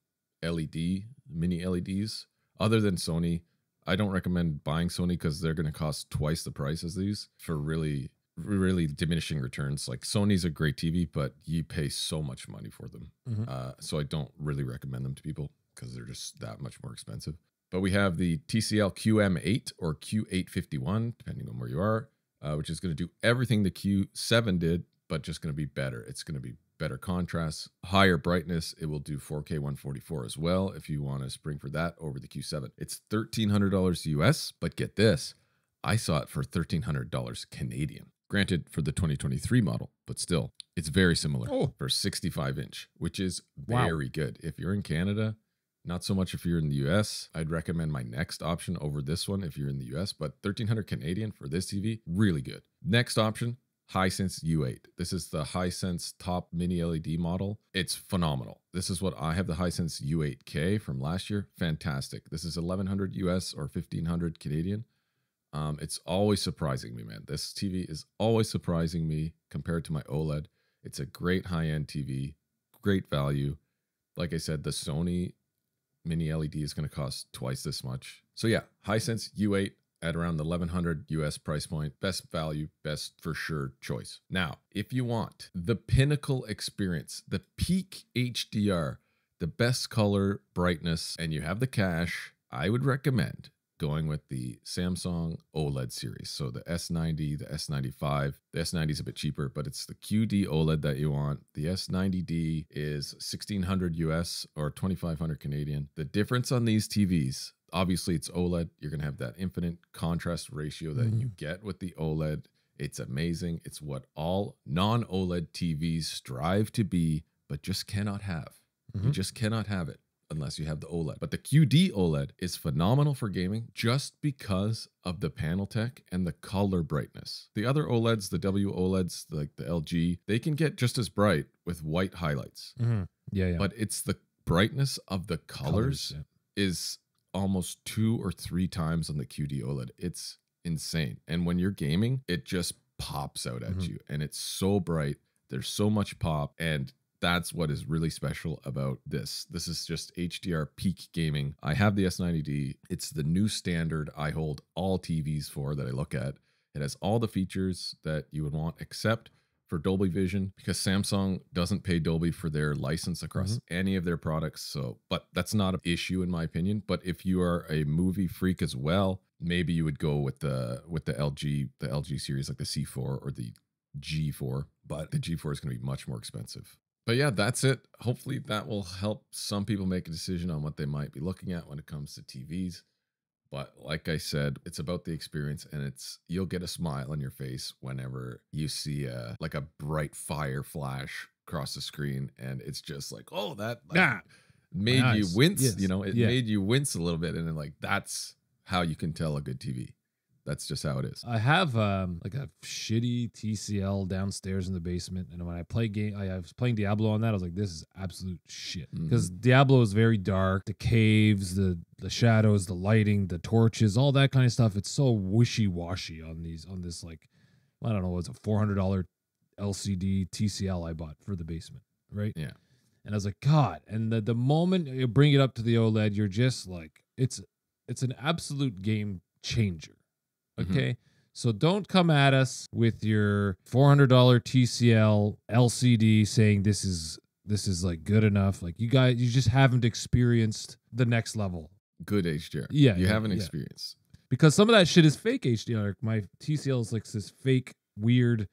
LED, mini LEDs, other than Sony. I don't recommend buying Sony because they're going to cost twice the price as these for really diminishing returns. Like Sony's a great TV, but you pay so much money for them. So I don't really recommend them to people because they're just that much more expensive. But we have the TCL QM8 or Q851, depending on where you are, which is going to do everything the Q7 did, but just going to be better. It's going to be better contrast, higher brightness. It will do 4K 144 as well if you want to spring for that over the Q7. It's $1,300 US, but get this, I saw it for $1,300 Canadian. Granted, for the 2023 model, but still, it's very similar for 65-inch, which is very good. If you're in Canada, not so much if you're in the US. I'd recommend my next option over this one if you're in the US, but $1,300 Canadian for this TV, really good. Next option, Hisense U8. This is the Hisense top mini LED model. It's phenomenal. This is what I have, the Hisense U8K from last year. Fantastic. This is $1,100 US or $1,500 Canadian. It's always surprising me, man. This TV is always surprising me compared to my OLED. It's a great high-end TV, great value. Like I said, the Sony mini LED is going to cost twice this much. So yeah, Hisense U8 at around the $1,100 US price point. Best value, best for sure choice. Now, if you want the pinnacle experience, the peak HDR, the best color brightness, and you have the cash, I would recommend going with the Samsung OLED series. So the S90, the S95. The S90 is a bit cheaper, but it's the QD OLED that you want. The S90D is $1,600 US or $2,500 Canadian. The difference on these TVs, obviously it's OLED. You're going to have that infinite contrast ratio that you get with the OLED. It's amazing. It's what all non-OLED TVs strive to be, but just cannot have. You just cannot have it unless you have the OLED. But the QD OLED is phenomenal for gaming just because of the panel tech and the color brightness. The other OLEDs, the WOLEDs, like the LG, they can get just as bright with white highlights. Yeah. But it's the brightness of the colors is almost 2 or 3 times on the QD OLED. It's insane. And when you're gaming, it just pops out at you. And it's so bright. There's so much pop. And that's what is really special about this. This is just HDR peak gaming. I have the S90D. It's the new standard I hold all TVs for that I look at. It has all the features that you would want except for Dolby Vision, because Samsung doesn't pay Dolby for their license across any of their products. So, but that's not an issue in my opinion. But if you are a movie freak as well, maybe you would go with the LG series, like the C4 or the G4. But the G4 is going to be much more expensive. But yeah, that's it. Hopefully that will help some people make a decision on what they might be looking at when it comes to TVs. But like I said, it's about the experience, and you'll get a smile on your face whenever you see like a bright fire flash across the screen, and it's just like, oh, that made you wince. Yes. You know, it made you wince a little bit, and then like that's how you can tell a good TV. That's just how it is. I have like a shitty TCL downstairs in the basement, and when I play I was playing Diablo on that. I was like, this is absolute shit, because Diablo is very dark. The caves, the shadows, the lighting, the torches, all that kind of stuff. It's so wishy-washy on this, like, I don't know, it's a $400 LCD TCL I bought for the basement, right? Yeah. And I was like, God. And the moment you bring it up to the OLED, you're just like, it's an absolute game changer. Okay, so don't come at us with your $400 TCL LCD saying this is like good enough. Like you just haven't experienced the next level. Good HDR. Yeah, you haven't experienced, because some of that shit is fake HDR. My TCL is like this fake weird.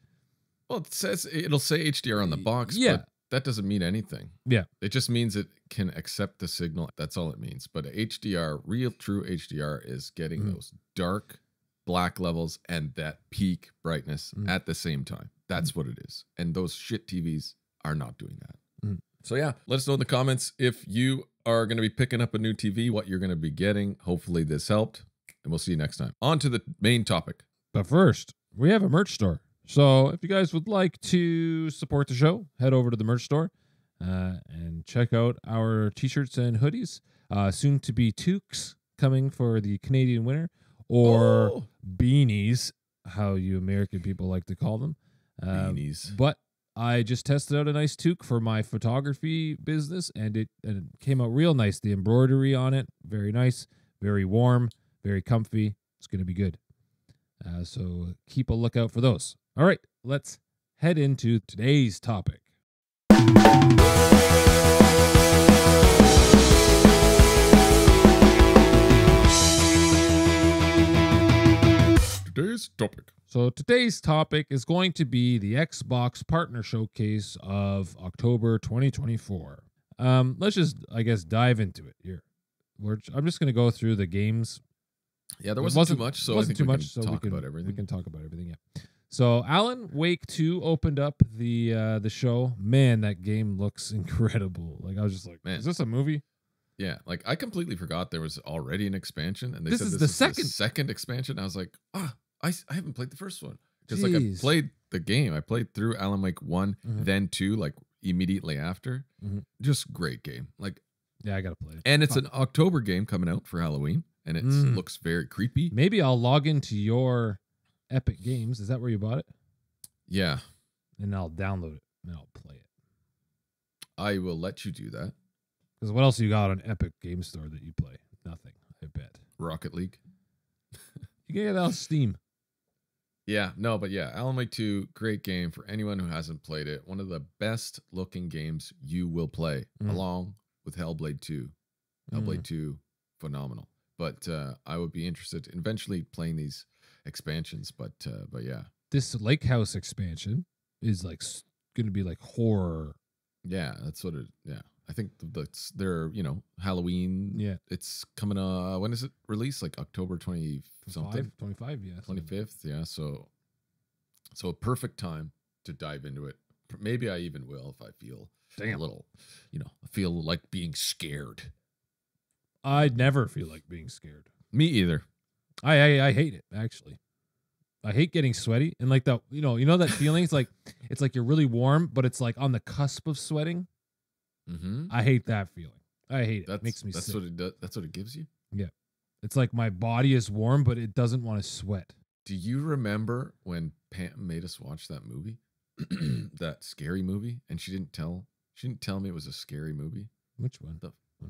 Well, it'll say HDR on the box, but that doesn't mean anything. Yeah, it just means it can accept the signal. That's all it means. But HDR, real true HDR, is getting those dark black levels and that peak brightness at the same time. That's what it is. And those shit TVs are not doing that. So yeah, let us know in the comments if you are going to be picking up a new TV, what you're going to be getting. Hopefully this helped, and we'll see you next time. On to the main topic. But first, we have a merch store. So if you guys would like to support the show, head over to the merch store and check out our t-shirts and hoodies. Soon to be toques coming for the Canadian winter. Or beanies, how you American people like to call them. Beanies. But I just tested out a nice toque for my photography business, and it came out real nice. The embroidery on it, very nice, very warm, very comfy. It's going to be good. So keep a lookout for those. All right, let's head into today's topic. Today's topic. So today's topic is going to be the Xbox Partner Showcase of October 2024. Let's just, I guess, dive into it here. I'm just going to go through the games. Yeah, there wasn't too much, so I think we can talk about everything. We can talk about everything, yeah. So Alan Wake 2 opened up the show. Man, that game looks incredible. Like, I was just like, man, is this a movie? Yeah, like I completely forgot there was already an expansion, and they said this this is the second expansion. I was like, I haven't played the first one because like I played the game. I played through Alan Wake 1, then 2, like immediately after. Just great game. Like, yeah, I gotta play it. And it's an October game coming out for Halloween, and it looks very creepy. Maybe I'll log into your Epic Games. Is that where you bought it? Yeah. And I'll download it and I'll play it. I will let you do that. Because what else you got on Epic Game Store that you play? Nothing, I bet. Rocket League. You can get that on Steam. Yeah, no, but yeah, Alan Wake 2, great game for anyone who hasn't played it. One of the best looking games you will play, along with Hellblade 2. Hellblade 2, phenomenal. But I would be interested in eventually playing these expansions. But yeah, this Lake House expansion is like going to be like horror. Yeah, that's what it. Yeah, I think that's their Halloween. Yeah, it's coming. When is it released? Like October 20 something. 25. Yeah, 25th. Yeah, so a perfect time to dive into it. Maybe I even will if I feel a little, I feel like being scared. I'd never feel like being scared. Me either. I hate it, actually. I hate getting sweaty and like that, you know that feeling. It's like you're really warm, but it's like on the cusp of sweating. I hate that feeling. I hate it. It makes me sick. That's what it does. That's what it gives you. Yeah, it's like my body is warm, but it doesn't want to sweat. Do you remember when Pam made us watch that movie, that scary movie, and she didn't tell me it was a scary movie? Which one?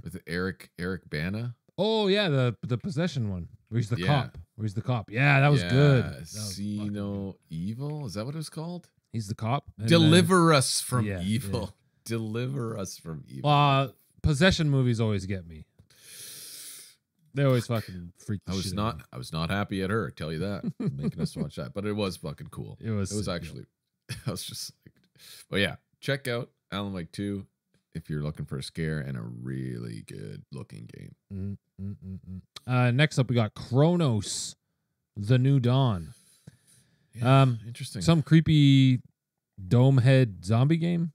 With Eric Bana. Oh yeah, the possession one. Where he's the cop. Yeah, that was good. See No Evil. Is that what it was called? He's the cop. Deliver us from evil. Yeah. Deliver us from evil. Possession movies always get me. They always fucking freak the shit out. I was not happy at her, I tell you that. Making us watch that. But it was fucking cool. It was actually I was just like, but yeah, check out Alan Wake 2 if you're looking for a scare and a really good looking game. Next up we got Chronos, The New Dawn. Yeah, interesting. Some creepy dome head zombie game.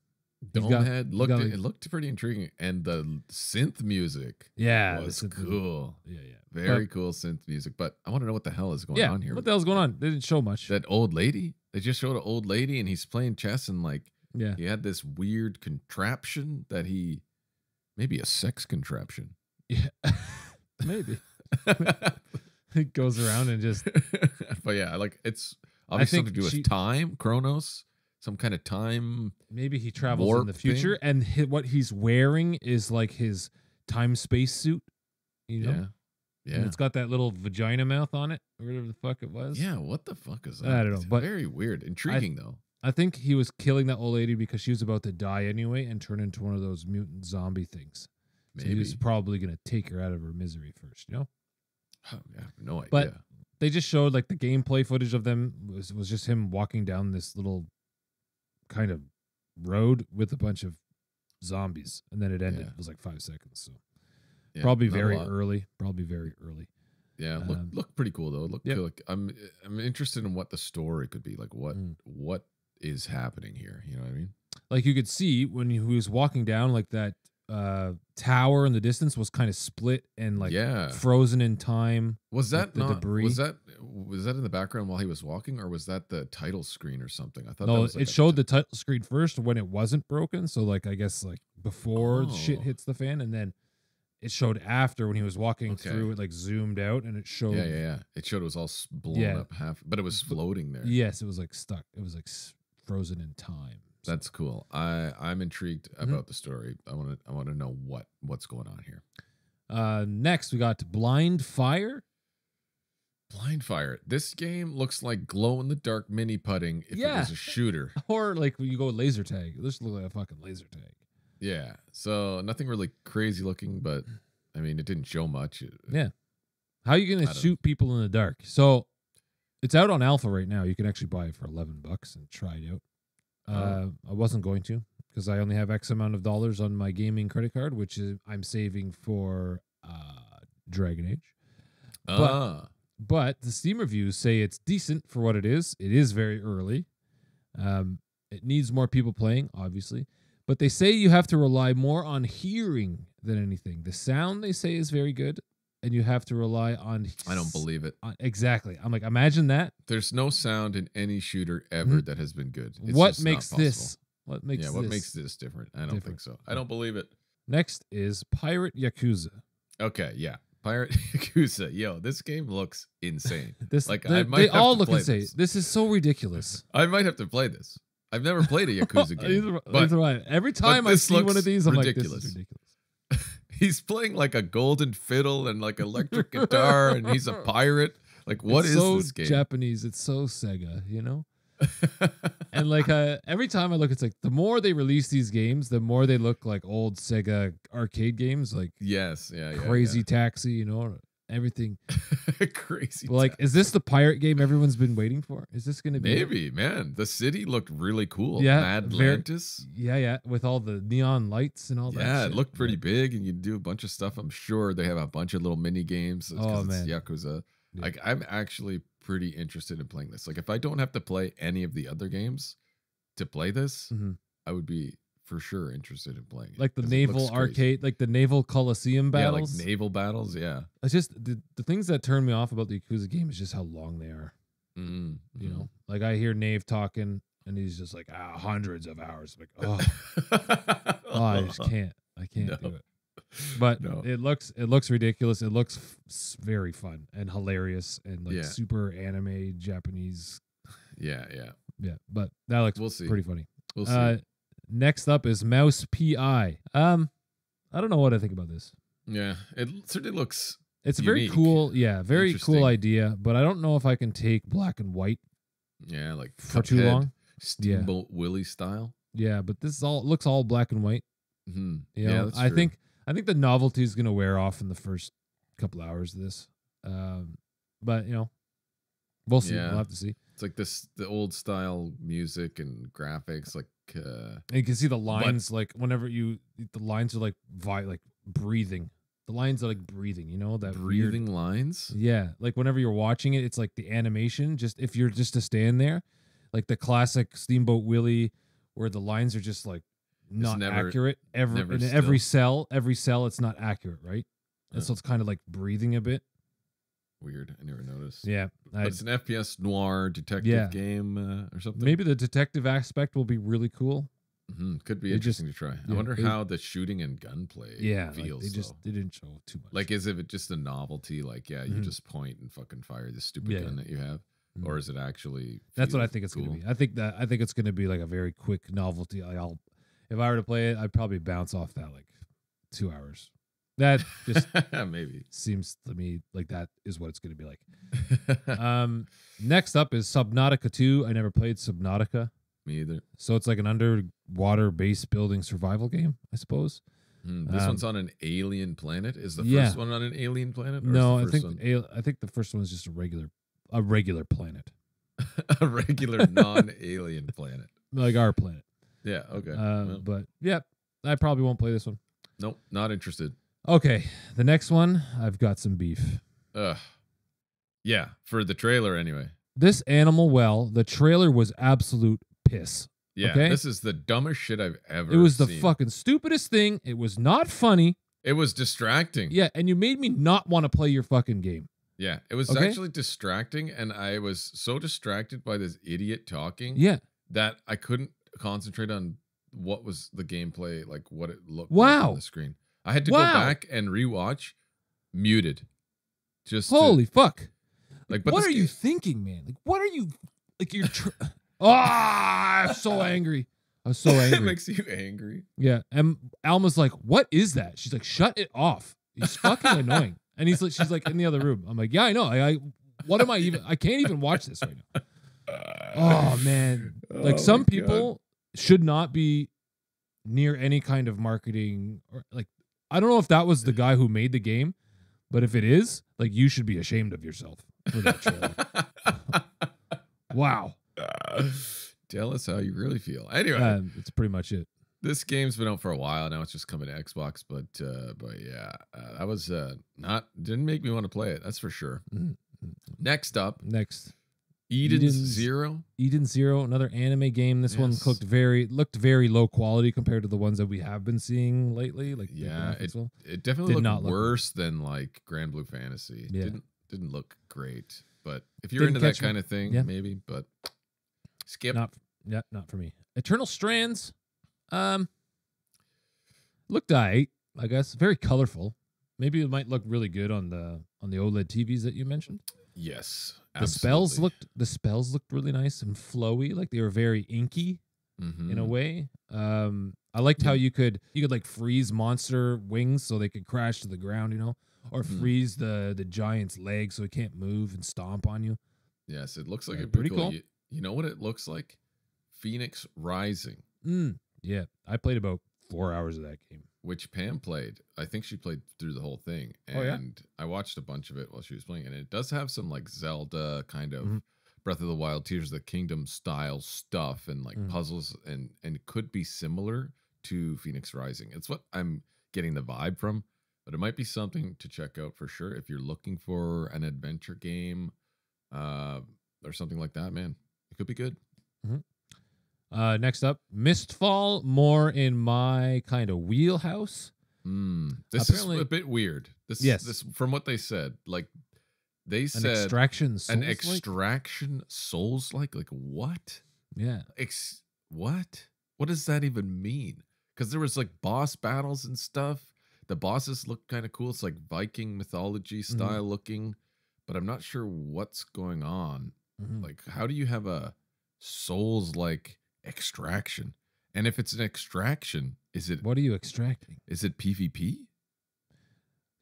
It looked pretty intriguing, and the synth music was cool. Yeah. Very cool synth music. But I want to know what the hell is going on here. What the hell's going on? They didn't show much. That old lady. They just showed an old lady, and he's playing chess, and he had this weird contraption that maybe a sex contraption. Yeah, maybe. It goes around and just. But yeah, it's obviously something to do with time, Chronos. Some kind of time. Maybe he travels in the future, and what he's wearing is like his time space suit. Yeah. And it's got that little vagina mouth on it, or whatever the fuck it was. Yeah, what the fuck is that? I don't know, but very weird, intriguing though. I think he was killing that old lady because she was about to die anyway and turn into one of those mutant zombie things. Maybe. So he was probably gonna take her out of her misery first, Oh, yeah, no idea. But they just showed like the gameplay footage of them was just him walking down this little kind of road with a bunch of zombies, and then it ended. It was like 5 seconds, so probably very early. Yeah, look pretty cool though. Like I'm interested in what the story could be. Like what is happening here? You know what I mean? Like you could see when he was walking down, like that tower in the distance was kind of split and like frozen in time. Was that the debris? Was that in the background while he was walking, or was that the title screen or something? I thought no, that was it showed the title screen first when it wasn't broken. So like I guess like before shit hits the fan, and then it showed after when he was walking through it, like zoomed out, and it showed. Yeah. It showed it was all blown up half, but it was floating there. Yes, it was like stuck. It was like frozen in time. So. That's cool. I'm intrigued about the story. I want to know what's going on here. Next we got Blind Fire. Blind Fire. This game looks like glow in the dark mini putting if it was a shooter. Or like when you go laser tag. This looks like a fucking laser tag. Yeah. So nothing really crazy looking, but I mean, it didn't show much. Yeah. How are you going to shoot people in the dark? So it's out on alpha right now. You can actually buy it for $11 and try it out. I wasn't going to because I only have X amount of dollars on my gaming credit card, which is I'm saving for Dragon Age. But the Steam reviews say it's decent for what it is. It is very early. It needs more people playing, obviously. But they say you have to rely more on hearing than anything. The sound, they say, is very good. And you have to rely on... I don't believe it. Exactly. I'm like, imagine that. There's no sound in any shooter ever that has been good. It's what makes this? What makes this different? I don't think so. I don't believe it. Next is Pirate Yakuza. Okay, yeah. Pirate Yakuza. Yo, this game looks insane. They all look insane. This is so ridiculous. I might have to play this. I've never played a Yakuza game. Either way. Every time I see one of these, I'm like, this is ridiculous. He's playing like a golden fiddle and like electric guitar, and he's a pirate. Like, what is this game? Japanese. It's so Sega, you know? And like every time I look, it's like the more they release these games, the more they look like old Sega arcade games. Like Crazy Taxi, you know, everything. Crazy. Well, like, is this the pirate game everyone's been waiting for? Is this going to be? Maybe, man. The city looked really cool. Yeah, Atlantis. Yeah, with all the neon lights and all that. Yeah, shit. It looked pretty big, and you do a bunch of stuff. I'm sure they have a bunch of little mini games. Oh man, it's Yakuza. Yeah. Like, I'm actually pretty interested in playing this. Like, if I don't have to play any of the other games to play this, I would be for sure interested in playing it. Like the naval arcade, like the naval Coliseum battles. Yeah, like naval battles, yeah. It's just the things that turn me off about the Yakuza game is just how long they are. You know, like I hear Nave talking and he's just like, hundreds of hours. I'm like, I just can't. I can't do it. But it looks ridiculous. It looks very fun and hilarious and like super anime Japanese. Yeah. But that looks pretty funny. We'll see. Next up is Mouse PI. I don't know what I think about this. Yeah, it certainly looks. It's very cool. Yeah, very cool idea. But I don't know if I can take black and white. Yeah, like for too long. Steamboat Willie style. Yeah, but this looks all black and white. Mm-hmm. You know, that's true. I think the novelty is going to wear off in the first couple hours of this. But you know, we'll see. Yeah. We'll have to see. It's like the old style music and graphics, like. And you can see the lines, like whenever the lines are like breathing. The lines are like breathing. You know that breathing lines. Yeah, like whenever you're watching it, it's like the animation. Just if you're just to stand there, like the classic Steamboat Willie, where the lines are just like not accurate. Every cell, it's not accurate, right? And so it's kind of like breathing a bit. Weird. I never noticed. Yeah. But it's an FPS noir detective game or something. Maybe the detective aspect will be really cool. Could be interesting to try. I wonder how the shooting and gunplay feels. They didn't show too much. Like, is it just a novelty? Like, you just point and fucking fire this stupid gun that you have? Or is it actually That's what I think it's going to be. I think it's going to be like a very quick novelty. If I were to play it, I'd probably bounce off that like 2 hours. That just maybe seems to me like that is what it's going to be like. Next up is Subnautica 2. I never played Subnautica. Me either. So it's like an underwater base building survival game, I suppose. This one's on an alien planet. Is the first one on an alien planet? Or no, I think the first one is just a regular planet. A regular non-alien planet. Like our planet. Yeah, okay. But yeah, I probably won't play this one. Nope, not interested. Okay, the next one, I've got some beef. Yeah, for the trailer anyway. This Animal Well, the trailer was absolute piss. Yeah, okay? This is the dumbest shit I've ever seen. It was the fucking stupidest thing. It was not funny. It was distracting. Yeah, and you made me not want to play your fucking game. Yeah, it was actually distracting, and I was so distracted by this idiot talking that I couldn't concentrate on what was the gameplay, like what it looked like on the screen. I had to go back and rewatch muted. Just holy fuck. Like, what are you thinking, man? Like, what are you like? You're I'm so angry. I was so angry. It makes you angry. Yeah, and Alma's like, "What is that?" She's like, "Shut it off. It's fucking annoying." And she's like in the other room. I'm like, "Yeah, I know. What am I even? I can't even watch this right now. Oh man, like some people should not be near any kind of marketing or like. I don't know if that was the guy who made the game, but if it is, like you should be ashamed of yourself for that trailer. Wow. Tell us how you really feel. Anyway, it's pretty much it. This game's been out for a while now. It's just coming to Xbox, but yeah, that was didn't make me want to play it. That's for sure. Mm-hmm. Next up, Eden's Zero. Eden Zero, another anime game. This one looked very low quality compared to the ones that we have been seeing lately. Like it definitely looked worse than like Grand Blue Fantasy. Yeah. Didn't look great. But if you're into that kind of thing, maybe. But skip. Not for me. Eternal Strands. Looked I guess. Very colorful. Maybe it might look really good on the OLED TVs that you mentioned. Yes. Absolutely. The spells looked really nice and flowy, like they were very inky in a way. I liked how you could like freeze monster wings so they could crash to the ground, you know, or freeze the giant's legs so it can't move and stomp on you. Yes, it looks like a pretty cool. You know what it looks like? Phoenix Rising. Yeah, I played about 4 hours of that game. Which Pam played. I think she played through the whole thing. And I watched a bunch of it while she was playing. And it does have some like Zelda kind of Breath of the Wild, Tears of the Kingdom style stuff and like puzzles and it could be similar to Phoenix Rising. It's what I'm getting the vibe from. But it might be something to check out for sure. If you're looking for an adventure game or something like that, man, it could be good. Next up, Mistfall, more in my kind of wheelhouse. This is a bit weird. This from what they said, like they said extraction Souls-like? Like what? Yeah. What? What does that even mean? Because there was like boss battles and stuff. The bosses look kind of cool. It's like Viking mythology style looking, but I'm not sure what's going on. Like, how do you have a Souls-like extraction? And if it's an extraction, what are you extracting? Is it PvP?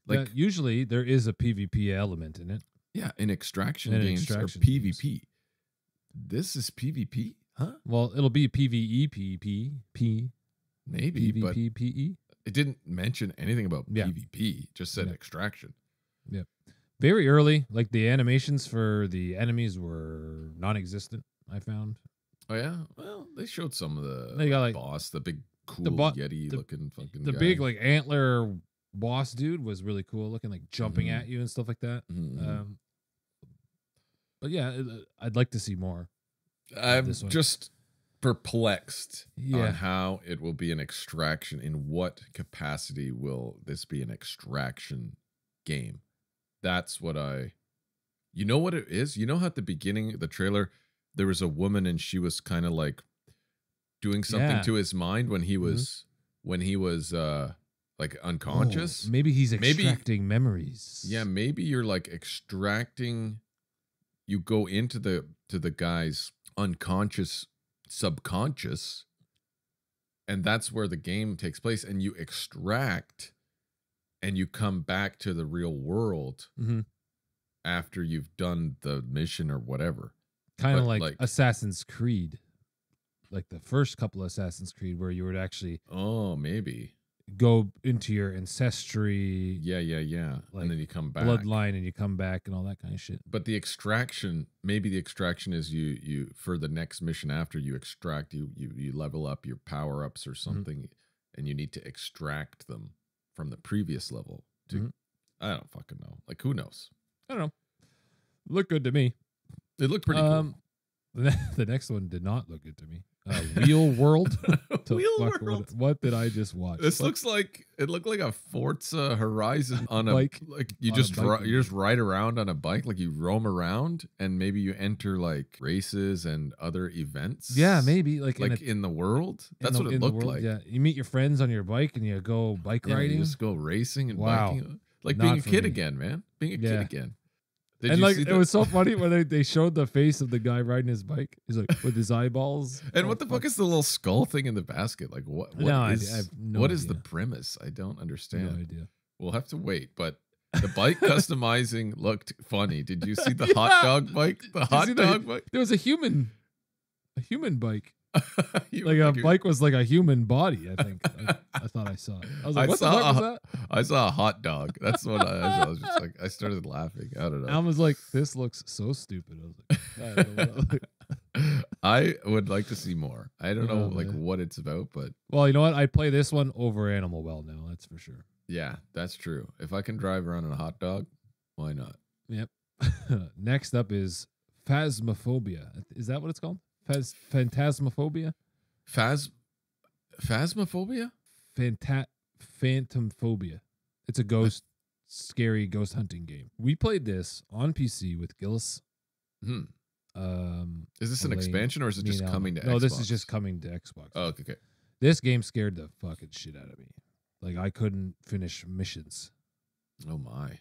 Like usually there is a PvP element in it. Yeah, in extraction games are PvP. This is PvP, huh? Well, it'll be PvE, PvP, maybe, PvP, but PE. It didn't mention anything about PvP. It just said extraction. Yep. Very early, like the animations for the enemies were non-existent. I found. Oh yeah, well they showed some of the they got, like, boss, the big cool Yeti looking fucking the guy. big like antler boss dude was really cool looking, like jumping at you and stuff like that. But yeah, I'd like to see more. I'm just perplexed on how it will be an extraction. In what capacity will this be an extraction game? That's what you know what it is? You know how at the beginning of the trailer there was a woman and she was kind of like doing something to his mind when he was like unconscious. Maybe he's extracting memories. Yeah, maybe you're like extracting. You go into the guy's unconscious, subconscious, and that's where the game takes place. And you extract, and you come back to the real world after you've done the mission or whatever. Kind of like Assassin's Creed, like the first couple of Assassin's Creed, where you would actually maybe go into your ancestry, like, and then you come back, bloodline, and you come back, and all that kind of shit. But the extraction, maybe the extraction is you for the next mission after you extract, you level up your power ups or something, and you need to extract them from the previous level. I don't fucking know. Like who knows? I don't know. Looked good to me. It looked pretty cool. The next one did not look good to me. Wheel World. World. What did I just watch? This looks like it looked like a Forza Horizon on a bike. Like you just ride around on a bike, like you roam around, and maybe you enter like races and other events. Yeah, maybe like in the world. That's what it looked like. Yeah, you meet your friends on your bike and you go bike riding. You just go racing and biking, like being a kid again, man. Being a kid again. And like it was so funny when they showed the face of the guy riding his bike. He's like with his eyeballs. And what the fuck is the little skull thing in the basket? Like what is the premise? I don't understand. No idea. We'll have to wait, but The bike customizing looked funny. Did you see the hot dog bike? The hot dog bike? There was a human bike. Like a bike was like a human body, I think. I thought I saw it. I was like, what the fuck was that? I saw a hot dog. That's what I was just like, I started laughing. I don't know. I was like, this looks so stupid. I was like, I don't know. I would like to see more. I don't know what it's about, but well, you know what? I'd play this one over Animal Well now, that's for sure. Yeah, that's true. If I can drive around in a hot dog, why not? Yep. Next up is Phasmophobia. Is that what it's called? Phantasmophobia? Phasmophobia? Phantomphobia. It's a scary ghost hunting game. We played this on PC with Gillis. Is this an expansion or is it just coming to Xbox? No, this is just coming to Xbox. Oh, okay. This game scared the fucking shit out of me. Like, I couldn't finish missions. Oh my.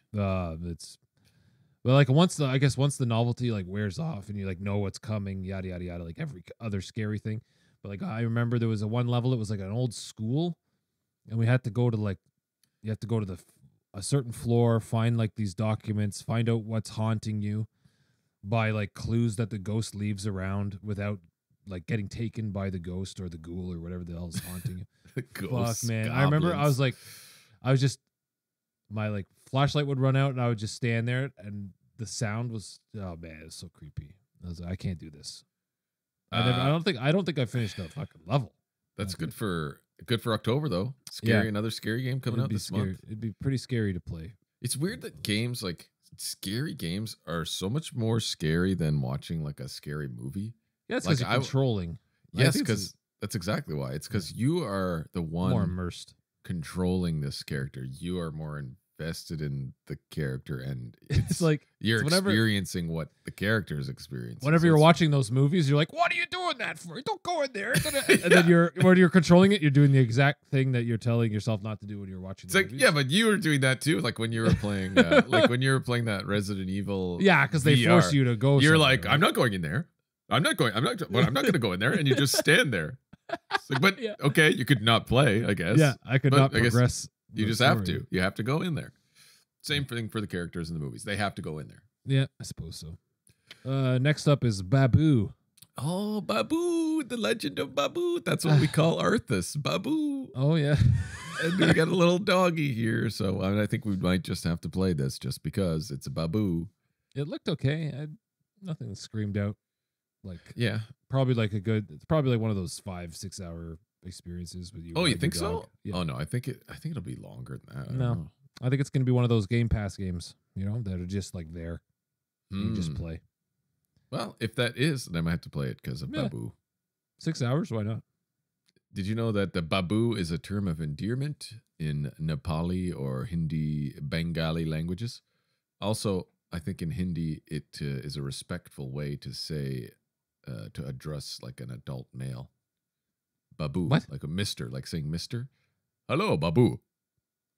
Like once the novelty like wears off and you like know what's coming, yada yada yada, like every other scary thing. But like I remember there was a one level, it was like an old school, and we had to go to a certain floor, find like these documents, find out what's haunting you by like clues that the ghost leaves around without like getting taken by the ghost or the ghoul or whatever the hell is haunting you. Fuck, man. Goblins. I remember my like flashlight would run out and I would just stand there and the sound was, oh man, it's so creepy. I was like, I can't do this. I don't think I finished the fucking level. That's good for October though. Scary, another scary game coming out this month. It'd be pretty scary to play. It's weird that games like scary games are so much more scary than watching like a scary movie. Yeah, it's because you're controlling. Yes, because that's exactly why. It's because you are the one more immersed controlling this character. You are more invested in the character, and it's like you're experiencing what the character is experiencing. Whenever you're watching those movies, you're like, "What are you doing that for? Don't go in there." And then when you're controlling it, you're doing the exact thing that you're telling yourself not to do when you're watching. It's like, movies. Yeah, but you were doing that too. Like when you were playing, that Resident Evil. Yeah, because they force you to go. You're like, right? I'm not going in there. I'm not going to go in there, and you just stand there. Like, but okay, you could not play, I guess. Yeah, I could not progress. You just have to. You have to go in there. Same thing for the characters in the movies. They have to go in there. Yeah, I suppose so. Next up is Babu. Oh, Babu, the legend of Babu. That's what we call Arthas, Babu. Oh, yeah. And we got a little doggy here, so I think we might just have to play this just because it's a Babu. It looked okay. Nothing that screamed out. Like, yeah, probably like it's probably like one of those 5-6 hour experiences with you. Oh, you think so? Yeah. Oh no, I think it'll be longer than that. No, I think it's gonna be one of those Game Pass games, that are just like there. You just play. Well, if that is, then I might have to play it because of Babu. 6 hours? Why not? Did you know that the Babu is a term of endearment in Nepali or Hindi, Bengali languages? Also, I think in Hindi it is a respectful way to say. To address like an adult male. Babu. What? Like a mister, like saying mister. Hello, Babu.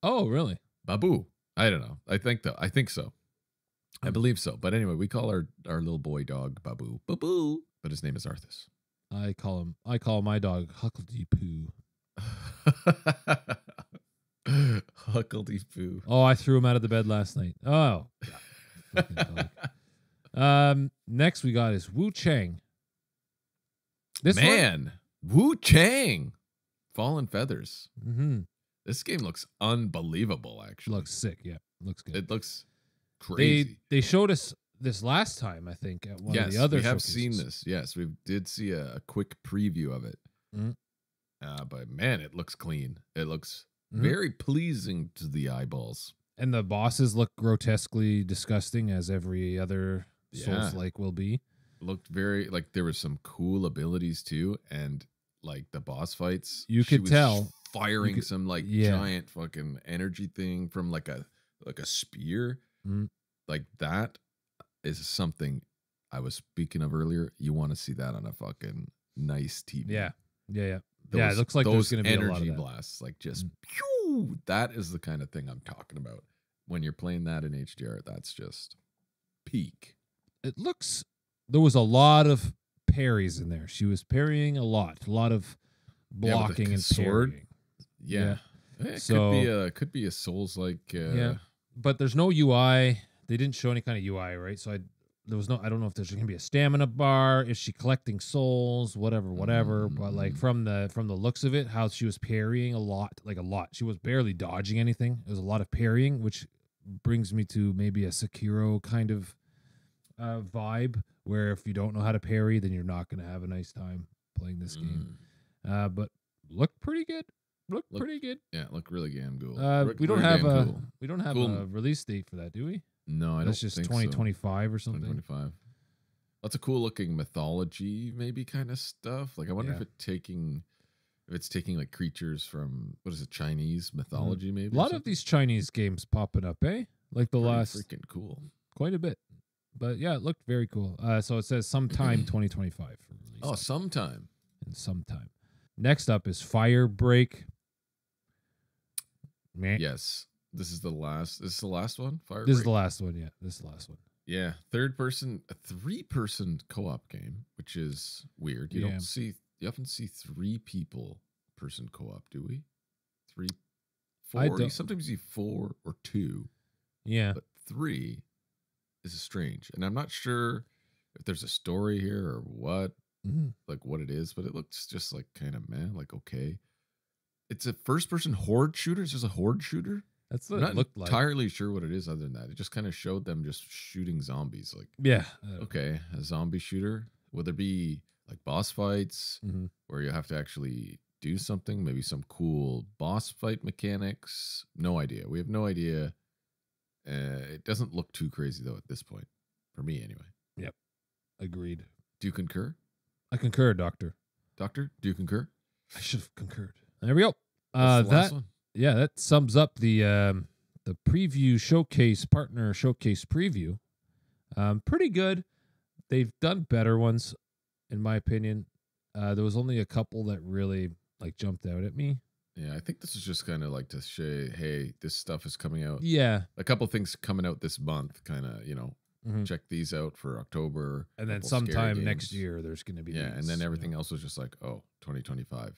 Oh, really? Babu. I don't know. I think so. I believe so. But anyway, we call our little boy dog Babu. Babu. But his name is Arthas. I call my dog Huckledy Poo. Huckledy Poo. Oh, I threw him out of the bed last night. Oh. Next we got is Wu Chang. Wu Chang, Fallen Feathers. Mm-hmm. This game looks unbelievable. Actually, looks sick. Yeah, looks good. It looks crazy. They showed us this last time, I think, at one of the other. We have showcases. seen this. Yes, we did see a quick preview of it. Mm-hmm. But man, it looks clean. It looks very pleasing to the eyeballs. And the bosses look grotesquely disgusting, as every other Souls-like will be. Looked very like there was some cool abilities too, and like the boss fights, you could tell firing some like giant fucking energy thing from like a spear. Like that is something I was speaking of earlier. You want to see that on a fucking nice TV. Yeah. It looks like there's going to be a lot of energy blasts, like just pew. That is the kind of thing I'm talking about. When you're playing that in HDR, that's just peak. It looks. There was a lot of parries in there. She was parrying a lot of blocking and sword. Parrying. Yeah. It could be a Souls like but there's no UI. They didn't show any kind of UI, right? So I don't know if there's gonna be a stamina bar. Is she collecting souls? Whatever. But like from the looks of it, how she was parrying a lot. She was barely dodging anything. It was a lot of parrying, which brings me to maybe a Sekiro kind of vibe, where if you don't know how to parry, then you're not gonna have a nice time playing this game. But looked pretty good. Looked pretty good. Yeah, look really damn cool. We don't have a release date for that, do we? No, I don't. That's just think 2025 so. or something. 2025. Lots of cool looking mythology, maybe kind of stuff. Like I wonder if it's taking like creatures from what is it, Chinese mythology? Maybe a lot of these Chinese games popping up, eh? Like the last freaking cool, quite a bit. But yeah, it looked very cool. So it says sometime 2025 for release. Oh, sometime. Next up is Firebreak. Man. Yes. This is the last one? Firebreak? This is the last one, yeah. This is the last one. Yeah. A 3-person co-op game, which is weird. You often see 3 person co-op, do we? 3, 4. You sometimes see 4 or 2. Yeah. But 3 is strange. And I'm not sure if there's a story here or what, like what it is, but it looks just like kind of like okay. It's a first-person horde shooter. It's just a horde shooter. That's what I'm it looked like. Entirely sure what it is other than that. It just kind of showed them just shooting zombies. Like, yeah. Okay, a zombie shooter. Will there be like boss fights where you have to actually do something? Maybe some cool boss fight mechanics? No idea. We have no idea. It doesn't look too crazy though at this point. For me anyway. Yep. Agreed. Do you concur? I concur, Doctor. Doctor, do you concur? I should have concurred. There we go. That's the last one. Yeah, that sums up the preview partner showcase preview. Pretty good. They've done better ones, in my opinion. There was only a couple that really like jumped out at me. Yeah, I think this is just kind of like to say, hey, this stuff is coming out. Yeah, a couple things coming out this month. Kind of, check these out for October, and then sometime next year there's going to be and then everything else was just like 2025.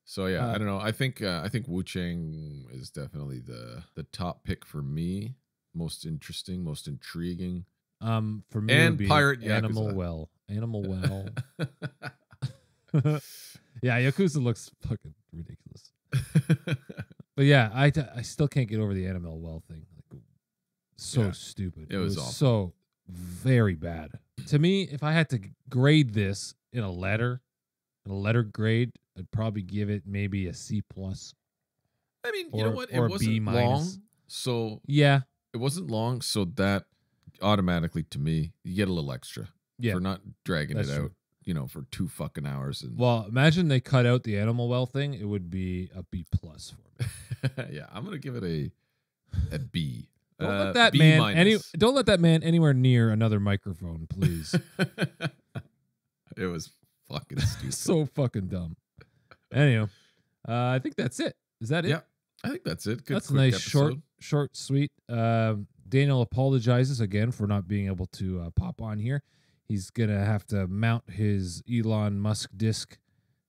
So yeah, I don't know. I think Wu Chang is definitely the top pick for me. Most interesting, most intriguing. For me, and Pirate Animal Yakuza. Animal Well. Yeah, Yakuza looks fucking ridiculous. But yeah, I still can't get over the Animal Well thing. Like, stupid. It was awful. So very bad. To me, if I had to grade this in a letter grade, I'd probably give it maybe a C+. I mean, you know what? It wasn't long, so yeah, it wasn't long, so that automatically to me, you get a little extra for not dragging it out. True. For 2 fucking hours. Well, imagine they cut out the Animal Well thing; it would be a B+ for me. Yeah, I'm gonna give it a B. Don't let that man don't let that man anywhere near another microphone, please. It was fucking stupid. So fucking dumb. Anyway, I think that's it. Is that it? Yeah, I think that's it. Good, that's a nice episode. short, sweet. Daniel apologizes again for not being able to pop on here. He's gonna have to mount his Elon Musk disc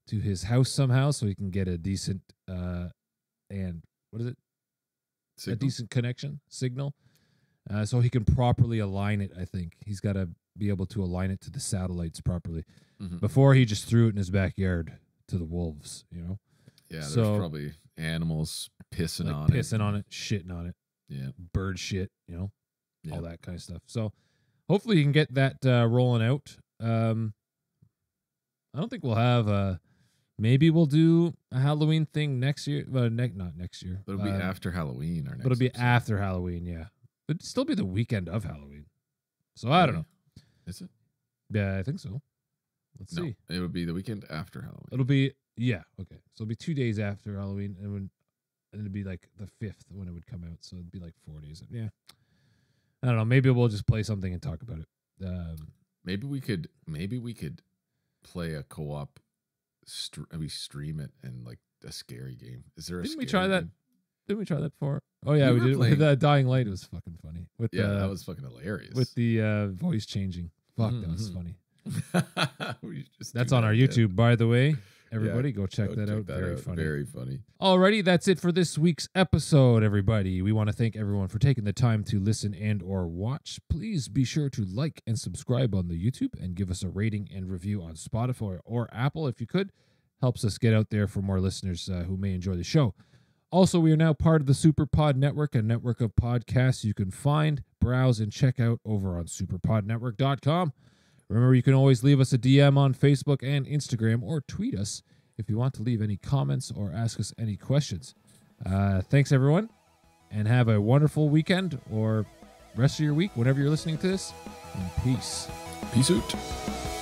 to his house somehow so he can get a decent and what is it? Signal? A decent connection signal. So he can properly align it. I think he's got to be able to align it to the satellites properly. Before he just threw it in his backyard to the wolves. Yeah, there's probably animals pissing on it, shitting on it. Yeah, bird shit. All that kind of stuff. So hopefully you can get that rolling out. I don't think we'll have maybe we'll do a Halloween thing next year. Not next year. But it'll be after Halloween. But it'll be after Halloween, yeah. It'd still be the weekend of Halloween. So I don't know. Is it? Yeah, I think so. Let's see. It would be the weekend after Halloween. It'll be, yeah, okay. So it'll be 2 days after Halloween, and it'd be like the 5th when it would come out. So it'd be like 4 days. Yeah. I don't know. Maybe we'll just play something and talk about it. Maybe we could play a co-op. We stream it and like a scary game. Is there a? Didn't we try that? Didn't we try that before? Oh yeah, we did it with Dying Light. It was fucking funny. That was fucking hilarious. With the voice changing. Fuck, that was funny. We just That's on our YouTube, by the way. everybody. Go check that out. Very funny. Very funny. Alrighty, that's it for this week's episode, everybody. We want to thank everyone for taking the time to listen and or watch. Please be sure to like and subscribe on the YouTube and give us a rating and review on Spotify or Apple if you could. Helps us get out there for more listeners who may enjoy the show. Also, we are now part of the SuperPod Network, a network of podcasts you can find, browse, and check out over on superpodnetwork.com. Remember, you can always leave us a DM on Facebook and Instagram or tweet us if you want to leave any comments or ask us any questions. Thanks, everyone, and have a wonderful weekend or rest of your week whenever you're listening to this. And peace. Peace out.